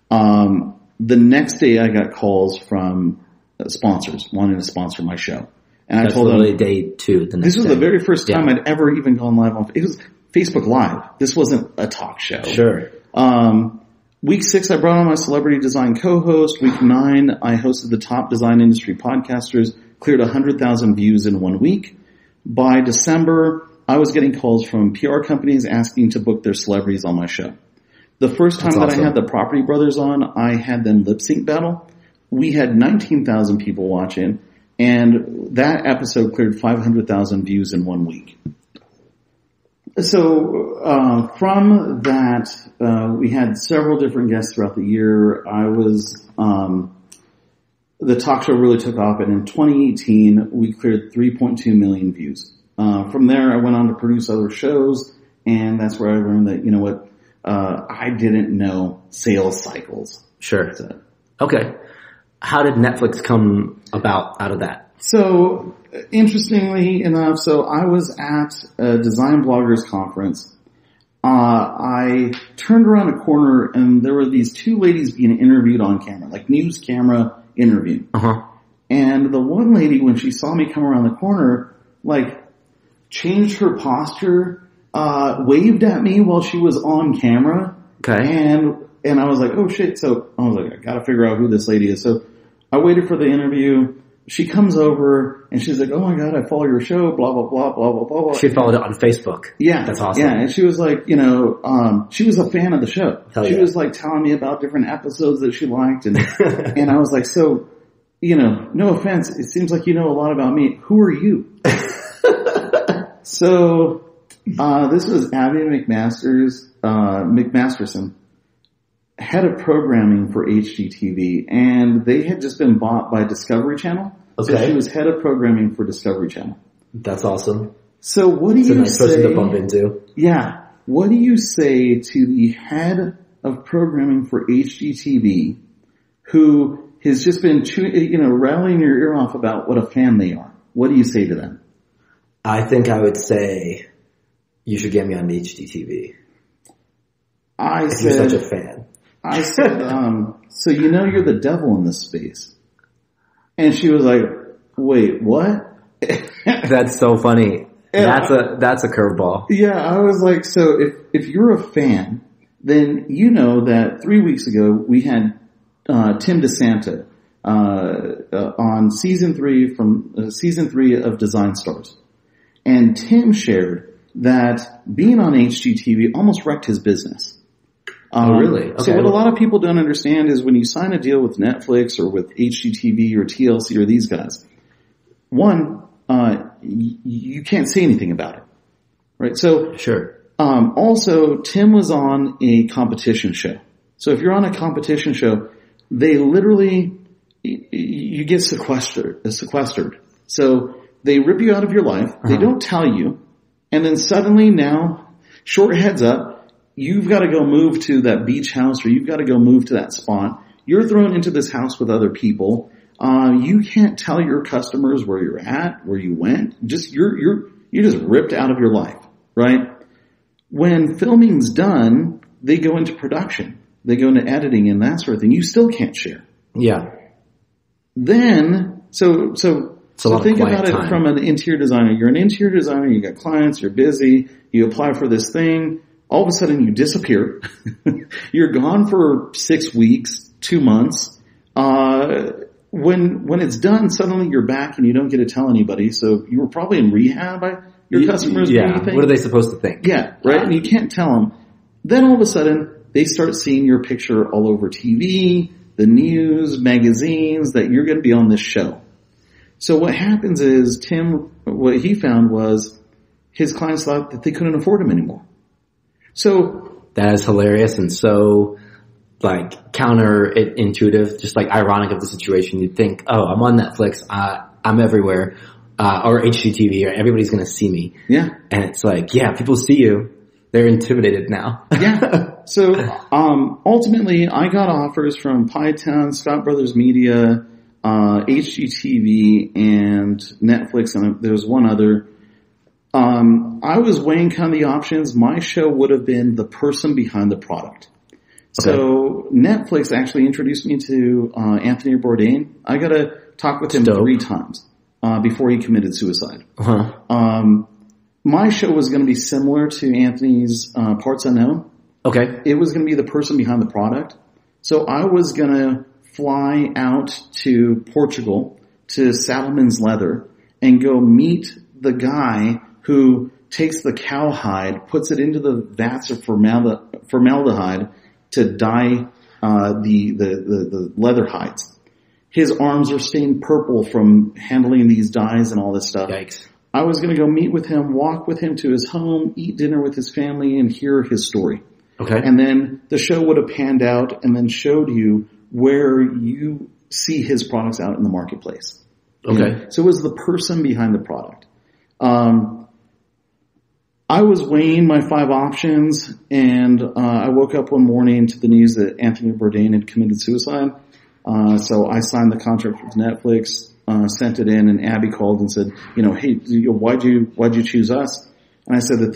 Speaker 2: The next day I got calls from sponsors wanting to sponsor my show. And
Speaker 1: That's
Speaker 2: I told
Speaker 1: literally
Speaker 2: them,
Speaker 1: day 2.
Speaker 2: this was the very first time I'd ever even gone live on, it was Facebook Live. This wasn't a talk show.
Speaker 1: Sure.
Speaker 2: Week 6, I brought on my celebrity design co-host. Week 9, I hosted the top design industry podcasters, cleared 100,000 views in 1 week. By December, I was getting calls from PR companies asking to book their celebrities on my show. The first time I had the Property Brothers on, I had them lip sync battle. We had 19,000 people watching, and that episode cleared 500,000 views in 1 week. So from that, we had several different guests throughout the year. The talk show really took off, and in 2018, we cleared 3.2 million views. From there, I went on to produce other shows, and that's where I learned that, I didn't know sales cycles.
Speaker 1: Sure. So. Okay. How did Netflix come about out of that?
Speaker 2: So, interestingly enough, I was at a design bloggers conference. I turned around a corner and there were these two ladies being interviewed on camera, like news camera interview.
Speaker 1: Uh-huh.
Speaker 2: And the one lady, when she saw me come around the corner, like changed her posture, waved at me while she was on camera.
Speaker 1: Okay.
Speaker 2: And I was like, oh shit. So I was like, I gotta figure out who this lady is. So I waited for the interview. She comes over and she's like, oh my God, I follow your show, blah, blah, blah, blah, blah, blah.
Speaker 1: She followed it on Facebook.
Speaker 2: Yeah.
Speaker 1: That's awesome.
Speaker 2: Yeah. And she was like, she was a fan of the show.
Speaker 1: Hell
Speaker 2: she
Speaker 1: yeah.
Speaker 2: was like telling me about different episodes that she liked. And, and I was like, so, no offense. It seems like you know a lot about me. Who are you? So, this was Abby McMasterson, head of programming for HGTV, and they had just been bought by Discovery Channel.
Speaker 1: Okay.
Speaker 2: So she was head of programming for Discovery Channel.
Speaker 1: That's awesome.
Speaker 2: So what do you say?
Speaker 1: It's a nice person to bump into.
Speaker 2: Yeah. What do you say to the head of programming for HGTV who has just been, rattling your ear off about what a fan they are? What do you say to them?
Speaker 1: I think I would say you should get me on HGTV.
Speaker 2: I
Speaker 1: If
Speaker 2: said,
Speaker 1: you're such a fan.
Speaker 2: I said, so you're the devil in this space. And she was like, wait, what?
Speaker 1: That's so funny.
Speaker 2: And
Speaker 1: That's a curveball.
Speaker 2: Yeah, I was like, so if you're a fan, then you know that 3 weeks ago we had Tim DeSanta on season 3 of Design Stars. And Tim shared that being on HGTV almost wrecked his business.
Speaker 1: Oh, really? Okay.
Speaker 2: So what a lot of people don't understand is when you sign a deal with Netflix or with HGTV or TLC or these guys, one, you can't say anything about it, right? So,
Speaker 1: sure.
Speaker 2: Also, Tim was on a competition show. So if you're on a competition show, they literally, you get sequestered. So they rip you out of your life. They don't tell you. And then suddenly now, short heads up, you've got to go move to that beach house or you've got to go move to that spot. You're thrown into this house with other people. You can't tell your customers where you're at, where you went. You're just ripped out of your life, right? When filming's done, they go into production. They go into editing and that sort of thing. You still can't share.
Speaker 1: Yeah.
Speaker 2: Then, so think about it from an interior designer. You're an interior designer, you got clients, you're busy, you apply for this thing, all of a sudden you disappear. You're gone for 6 weeks, 2 months. When it's done, suddenly you're back and you don't get to tell anybody. So you were probably in rehab by your customers.
Speaker 1: Yeah. What are they supposed to think?
Speaker 2: Yeah, right? And you can't tell them. Then all of a sudden, they start seeing your picture all over TV, the news, magazines, that you're going to be on this show. So what happens is what he found was his clients thought that they couldn't afford him anymore. So
Speaker 1: that is hilarious and so like counterintuitive, just like ironic of the situation. You'd think, oh, I'm on Netflix, I'm everywhere, or HGTV, or everybody's going to see me.
Speaker 2: Yeah.
Speaker 1: And it's like, yeah, people see you. They're intimidated now.
Speaker 2: Yeah. So, ultimately I got offers from PieTown, Scott Brothers Media, HGTV and Netflix, and there was one other. I was weighing kind of the options. My show would have been the person behind the product. Okay. So Netflix actually introduced me to, Anthony Bourdain. I got to talk with him 3 times, before he committed suicide.
Speaker 1: Uh-huh.
Speaker 2: My show was going to be similar to Anthony's Parts Unknown.
Speaker 1: Okay.
Speaker 2: It was going to be the person behind the product. So I was going to fly out to Portugal to Salomons Leather and go meet the guy who takes the cowhide, puts it into the vats of formaldehyde to dye the leather hides. His arms are stained purple from handling these dyes and all this stuff.
Speaker 1: Yikes.
Speaker 2: I was going to go meet with him, walk with him to his home, eat dinner with his family, and hear his story.
Speaker 1: Okay.
Speaker 2: And then the show would have panned out and then showed you where you see his products out in the marketplace.
Speaker 1: Okay.
Speaker 2: So it was the person behind the product. I was weighing my 5 options, and I woke up one morning to the news that Anthony Bourdain had committed suicide. So I signed the contract with Netflix. Sent it in, and Abby called and said, hey, why'd you choose us? And I said that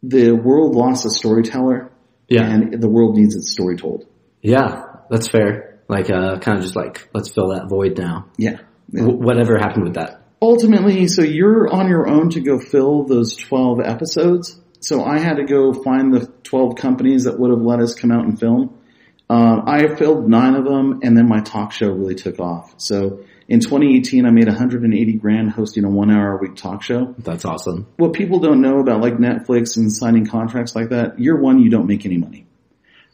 Speaker 2: the world lost a storyteller, and the world needs its story told.
Speaker 1: Yeah, that's fair. Like, kind of just like, let's fill that void now.
Speaker 2: Yeah.
Speaker 1: Whatever happened with that?
Speaker 2: Ultimately, so you're on your own to go fill those 12 episodes. So I had to go find the 12 companies that would have let us come out and film. I filled 9 of them, and then my talk show really took off. So in 2018, I made $180,000 hosting a 1-hour-a-week talk show.
Speaker 1: That's awesome.
Speaker 2: What people don't know about like Netflix and signing contracts like that, year 1, you don't make any money.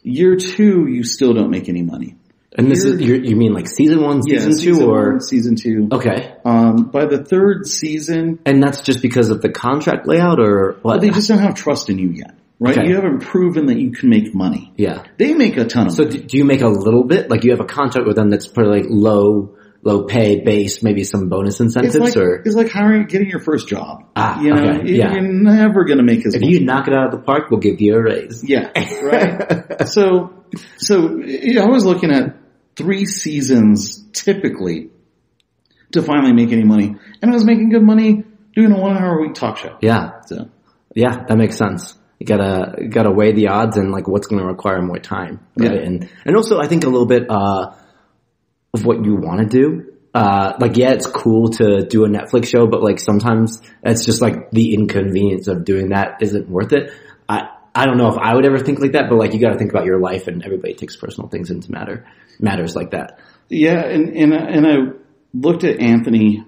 Speaker 2: Year 2, you still don't make any money.
Speaker 1: And this is, you mean like season 1, season 2, or?
Speaker 2: 1, season 2.
Speaker 1: Okay.
Speaker 2: By the 3rd season.
Speaker 1: And that's just because of the contract layout, or what?
Speaker 2: Well, they just don't have trust in you yet. Right? Okay. You haven't proven that you can make money.
Speaker 1: Yeah.
Speaker 2: They make a ton of money.
Speaker 1: So do you make a little bit? Like you have a contract with them that's pretty like low pay base, maybe some bonus incentives,
Speaker 2: it's like getting your first job.
Speaker 1: Okay.
Speaker 2: You're never going to make as much.
Speaker 1: If you knock it out of the park, we'll give you a raise.
Speaker 2: Yeah. Right. So I was looking at 3 seasons typically to finally make any money. And I was making good money doing a 1-hour-a-week talk show.
Speaker 1: Yeah. So. Yeah, that makes sense. You gotta weigh the odds and like what's going to require more time, right? Yeah. And also I think a little bit of what you want to do. It's cool to do a Netflix show, but like sometimes it's just like the inconvenience of doing that isn't worth it. I don't know if I would ever think like that, but like you got to think about your life, and everybody takes personal things into matters like that. Yeah,
Speaker 2: and I looked at Anthony,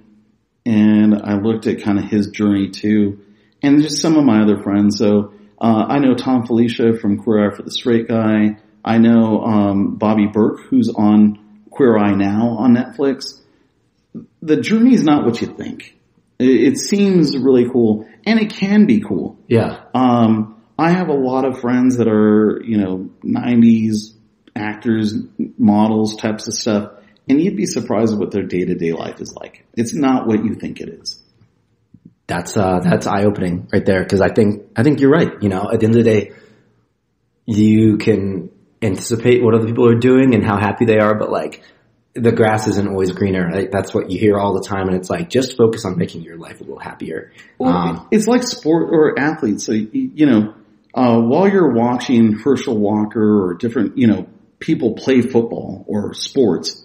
Speaker 2: and I looked at kind of his journey too, and just some of my other friends. So. I know Tom Felicia from Queer Eye for the Straight Guy. I know Bobby Burke, who's on Queer Eye now on Netflix. The journey is not what you think. It seems really cool, and it can be cool.
Speaker 1: Yeah.
Speaker 2: I have a lot of friends that are, 90s actors, models, types of stuff, And you'd be surprised what their day-to-day life is like. It's not what you think it is.
Speaker 1: That's eye-opening right there. Cause I think you're right. You know, at the end of the day, you can anticipate what other people are doing and how happy they are, but like the grass isn't always greener. Like, that's what you hear all the time. And it's like, just focus on making your life a little happier.
Speaker 2: Well, it's like sport or athletes. So, you know, while you're watching Herschel Walker or different, you know, people play football or sports,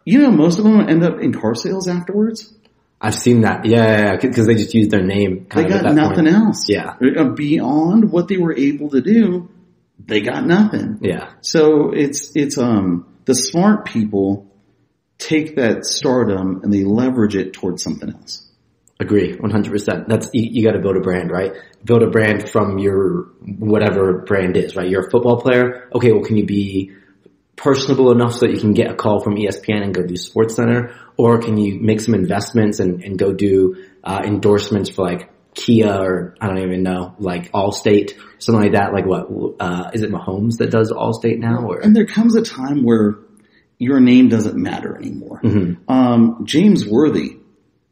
Speaker 2: you know, most of them end up in car sales afterwards.
Speaker 1: I've seen that. Yeah. Cause they just use their name.
Speaker 2: They got nothing else.
Speaker 1: Yeah.
Speaker 2: Beyond what they were able to do, they got nothing.
Speaker 1: Yeah.
Speaker 2: So it's the smart people take that stardom and they leverage it towards something else.
Speaker 1: Agree. 100%. That's, you got to build a brand, right? Build a brand from your, whatever brand is, right? You're a football player. Okay. Well, can you be personable enough so that you can get a call from ESPN and go do SportsCenter? Or can you make some investments and go do, endorsements for like Kia or I don't even know, like Allstate, something like that. Like what, is it Mahomes that does Allstate now? Or?
Speaker 2: And there comes a time where your name doesn't matter anymore. Mm-hmm. James Worthy,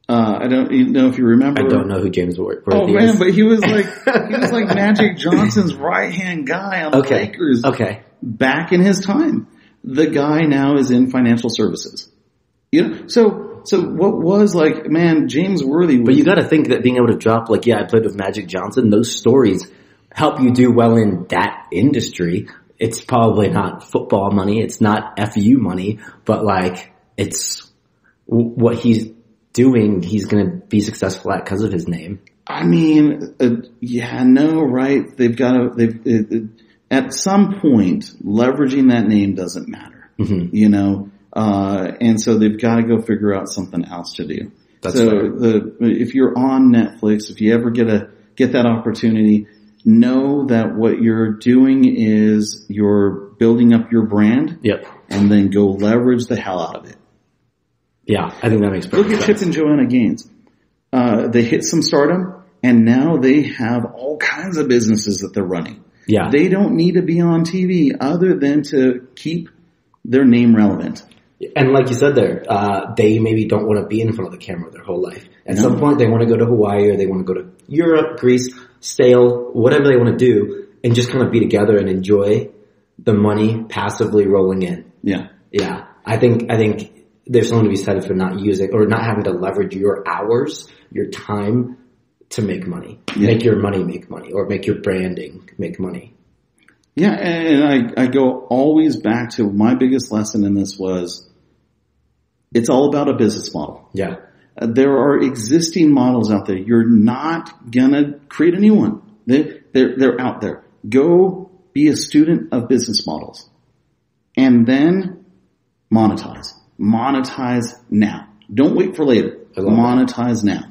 Speaker 2: I don't know if you remember.
Speaker 1: I don't know who James Worthy is.
Speaker 2: Oh man, but he was like Magic Johnson's right-hand guy on the Lakers.
Speaker 1: Okay.
Speaker 2: Back in his time. The guy now is in financial services. You know, so what was like, man, James Worthy was...
Speaker 1: But you gotta think that being able to drop, like, yeah, I played with Magic Johnson, those stories help you do well in that industry. It's probably not football money, it's not FU money, but like, it's what he's doing, he's gonna be successful at because of his name.
Speaker 2: I mean, right? At some point, leveraging that name doesn't matter, mm-hmm. you know? And so they've got to go figure out something else to do.
Speaker 1: That's fair.
Speaker 2: If you're on Netflix, if you ever get that opportunity, know that what you're doing is you're building up your brand.
Speaker 1: Yep.
Speaker 2: And then go leverage the hell out of it.
Speaker 1: Yeah, I think that makes perfect sense.
Speaker 2: Look at Chip and Joanna Gaines. They hit some stardom and now they have all kinds of businesses that they're running.
Speaker 1: Yeah.
Speaker 2: They don't need to be on TV other than to keep their name relevant.
Speaker 1: And like you said there, they maybe don't want to be in front of the camera their whole life. At some point they want to go to Hawaii or they want to go to Europe, Greece, sail, whatever they want to do and just kind of be together and enjoy the money passively rolling in.
Speaker 2: Yeah.
Speaker 1: Yeah. I think there's something to be said for not using or not having to leverage your hours, your time to make money. Yeah. Make your money make money or make your branding make money.
Speaker 2: Yeah, and I go always back to my biggest lesson in this was it's all about a business model.
Speaker 1: Yeah.
Speaker 2: There are existing models out there. You're not gonna create a new one. They're out there. Go be a student of business models. And then monetize. Monetize now. Don't wait for later. Monetize now.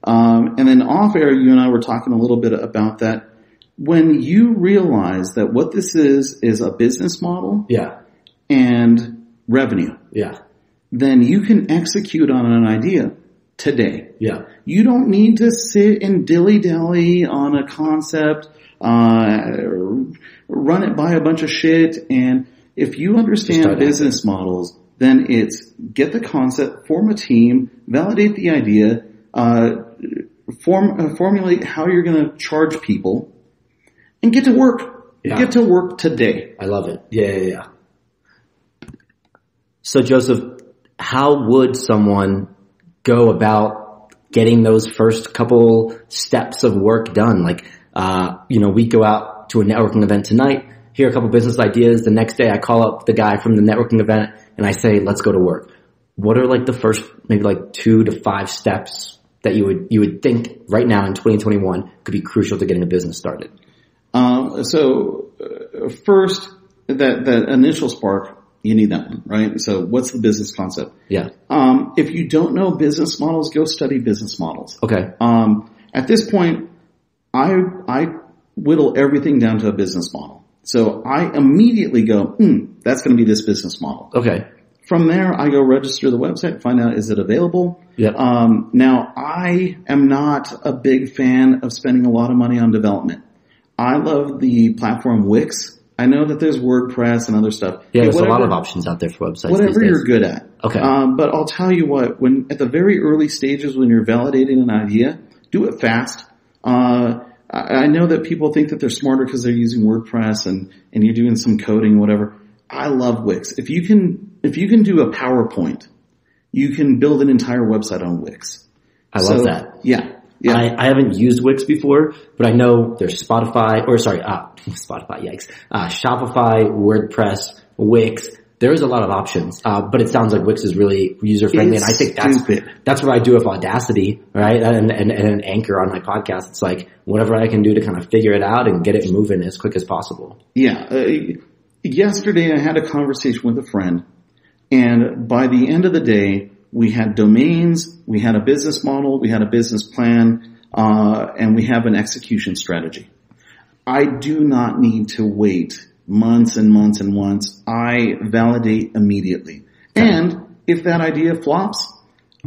Speaker 2: And then off air, you and I were talking a little bit about that. When you realize that what this is a business model.
Speaker 1: Yeah.
Speaker 2: And revenue.
Speaker 1: Yeah.
Speaker 2: Then you can execute on an idea today.
Speaker 1: Yeah.
Speaker 2: You don't need to sit and dilly-dally on a concept, run it by a bunch of shit. And if you understand business models, then it's get the concept, form a team, validate the idea, formulate how you're going to charge people, and get to work. Yeah. Get to work today.
Speaker 1: I love it. Yeah. So Joseph, how would someone go about getting those first couple steps of work done? Like, we go out to a networking event tonight, hear a couple business ideas. The next day I call up the guy from the networking event and I say, let's go to work. What are like the first maybe like 2 to 5 steps that you would think right now in 2021 could be crucial to getting a business started?
Speaker 2: First, that initial spark, you need that one, right? So what's the business concept?
Speaker 1: Yeah.
Speaker 2: If you don't know business models, go study business models.
Speaker 1: Okay.
Speaker 2: At this point, I whittle everything down to a business model. So I immediately go, that's going to be this business model.
Speaker 1: Okay.
Speaker 2: From there, I go register the website, find out is it available.
Speaker 1: Yep.
Speaker 2: Now I am not a big fan of spending a lot of money on development. I love the platform Wix. I know that there's WordPress and other stuff.
Speaker 1: Yeah, there's a lot of options out there for websites.
Speaker 2: Whatever you're good at.
Speaker 1: Okay.
Speaker 2: But I'll tell you what, when at the very early stages when you're validating an idea, do it fast. I know that people think that they're smarter because they're using WordPress and you're doing some coding, whatever. I love Wix. If you can do a PowerPoint, you can build an entire website on Wix.
Speaker 1: I love that.
Speaker 2: Yeah.
Speaker 1: I haven't used Wix before, but I know there's Shopify, yikes. Shopify, WordPress, Wix. There's a lot of options, but it sounds like Wix is really user-friendly, and I think that's what I do with Audacity, right? And an Anchor on my podcast. It's like whatever I can do to kind of figure it out and get it moving as quick as possible.
Speaker 2: Yeah. Yesterday I had a conversation with a friend, and by the end of the day, we had domains, we had a business model, we had a business plan, and we have an execution strategy. I do not need to wait months and months and months. I validate immediately. Okay. And if that idea flops,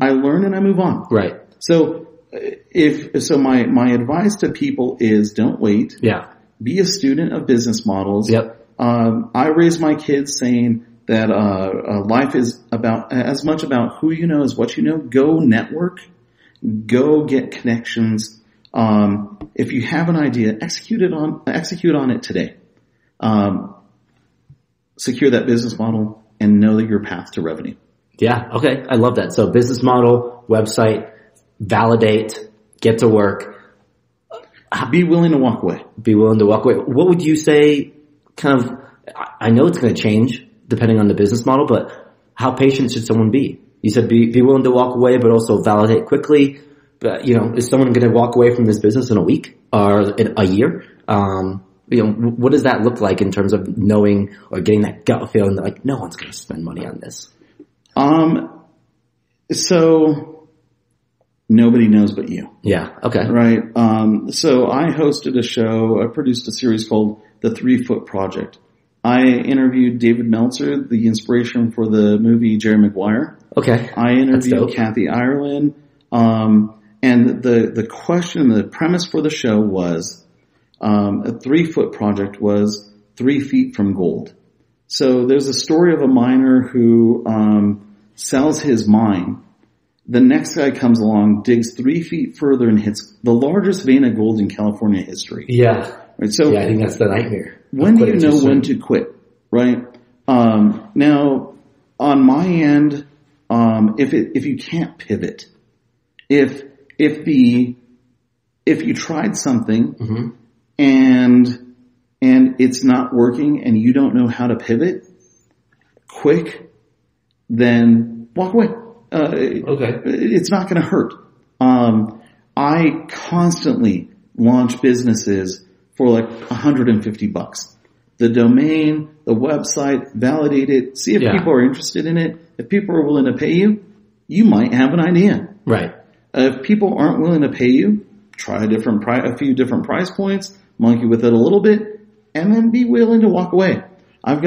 Speaker 2: I learn and I move on.
Speaker 1: Right.
Speaker 2: So my advice to people is don't wait.
Speaker 1: Yeah.
Speaker 2: Be a student of business models.
Speaker 1: Yep.
Speaker 2: I raise my kids saying that life is about as much about who you know as what you know. Go network. Go get connections. If you have an idea, execute on it today. Secure that business model and know that your path to revenue.
Speaker 1: Yeah. Okay. I love that. So business model, website, validate, get to work.
Speaker 2: Be willing to walk away.
Speaker 1: Be willing to walk away. What would you say I know it's going to change depending on the business model, but how patient should someone be? You said be willing to walk away, but also validate quickly. But, is someone going to walk away from this business in a week or in a year? What does that look like in terms of knowing or getting that gut feeling that like no one's going to spend money on this?
Speaker 2: So nobody knows but you.
Speaker 1: Yeah. Okay.
Speaker 2: Right. So I hosted a show. I produced a series called The 3 Foot Project. I interviewed David Meltzer, the inspiration for the movie Jerry Maguire.
Speaker 1: Okay.
Speaker 2: I interviewed Kathy Ireland. And the question, the premise for the show was, a 3 Foot Project was 3 feet from gold. So there's a story of a miner who, sells his mine. The next guy comes along, digs 3 feet further and hits the largest vein of gold in California history.
Speaker 1: Yeah.
Speaker 2: Right. So
Speaker 1: yeah, I think that's the nightmare.
Speaker 2: When do you know when to quit? Right. Now on my end, if you can't pivot, if you tried something
Speaker 1: mm-hmm.
Speaker 2: and it's not working and you don't know how to pivot quick, then walk away.
Speaker 1: Okay.
Speaker 2: It's not going to hurt. I constantly launch businesses for like $150. The domain, the website, validate it, see if people are interested in it. If people are willing to pay you, you might have an idea.
Speaker 1: Right.
Speaker 2: If people aren't willing to pay you, try a few different price points, monkey with it a little bit, and then be willing to walk away. I've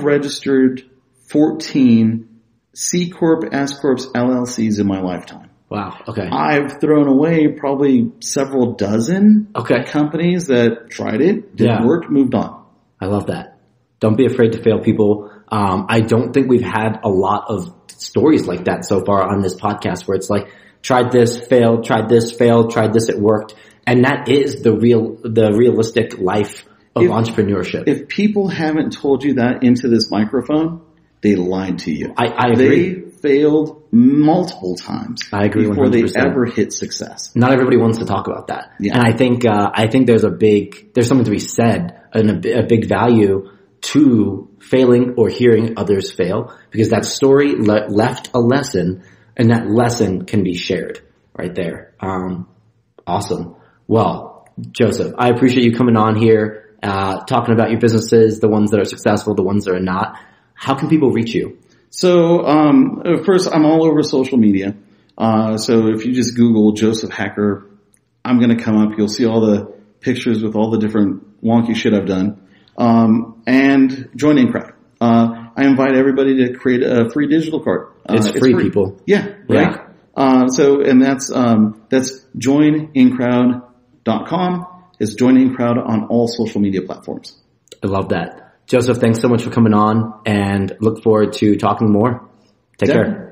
Speaker 2: registered 14 C Corp, S Corps, LLCs in my lifetime.
Speaker 1: Wow. Okay.
Speaker 2: I've thrown away probably several dozen companies that tried it, didn't work, moved on.
Speaker 1: I love that. Don't be afraid to fail, people. I don't think we've had a lot of stories like that so far on this podcast where it's like, tried this, failed, tried this, failed, tried this, it worked. And that is the realistic life of entrepreneurship.
Speaker 2: If people haven't told you that into this microphone, they lied to you.
Speaker 1: I agree.
Speaker 2: They failed multiple times.
Speaker 1: I agree 100%.
Speaker 2: Before they ever hit success.
Speaker 1: Not everybody wants to talk about that.
Speaker 2: Yeah.
Speaker 1: And I think there's something to be said and a big value to failing or hearing others fail, because that story left a lesson, and that lesson can be shared right there. Awesome. Well, Joseph, I appreciate you coming on here, talking about your businesses, the ones that are successful, the ones that are not. How can people reach you?
Speaker 2: So, first, I'm all over social media. So if you just Google Joseph Hacker, I'm going to come up. You'll see all the pictures with all the different wonky shit I've done. And join InCrowd. I invite everybody to create a free digital card.
Speaker 1: It's free, people.
Speaker 2: Yeah, right. Yeah. That's joinincrowd.com. It's Join InCrowd on all social media platforms.
Speaker 1: I love that. Joseph, thanks so much for coming on and look forward to talking more. Take care.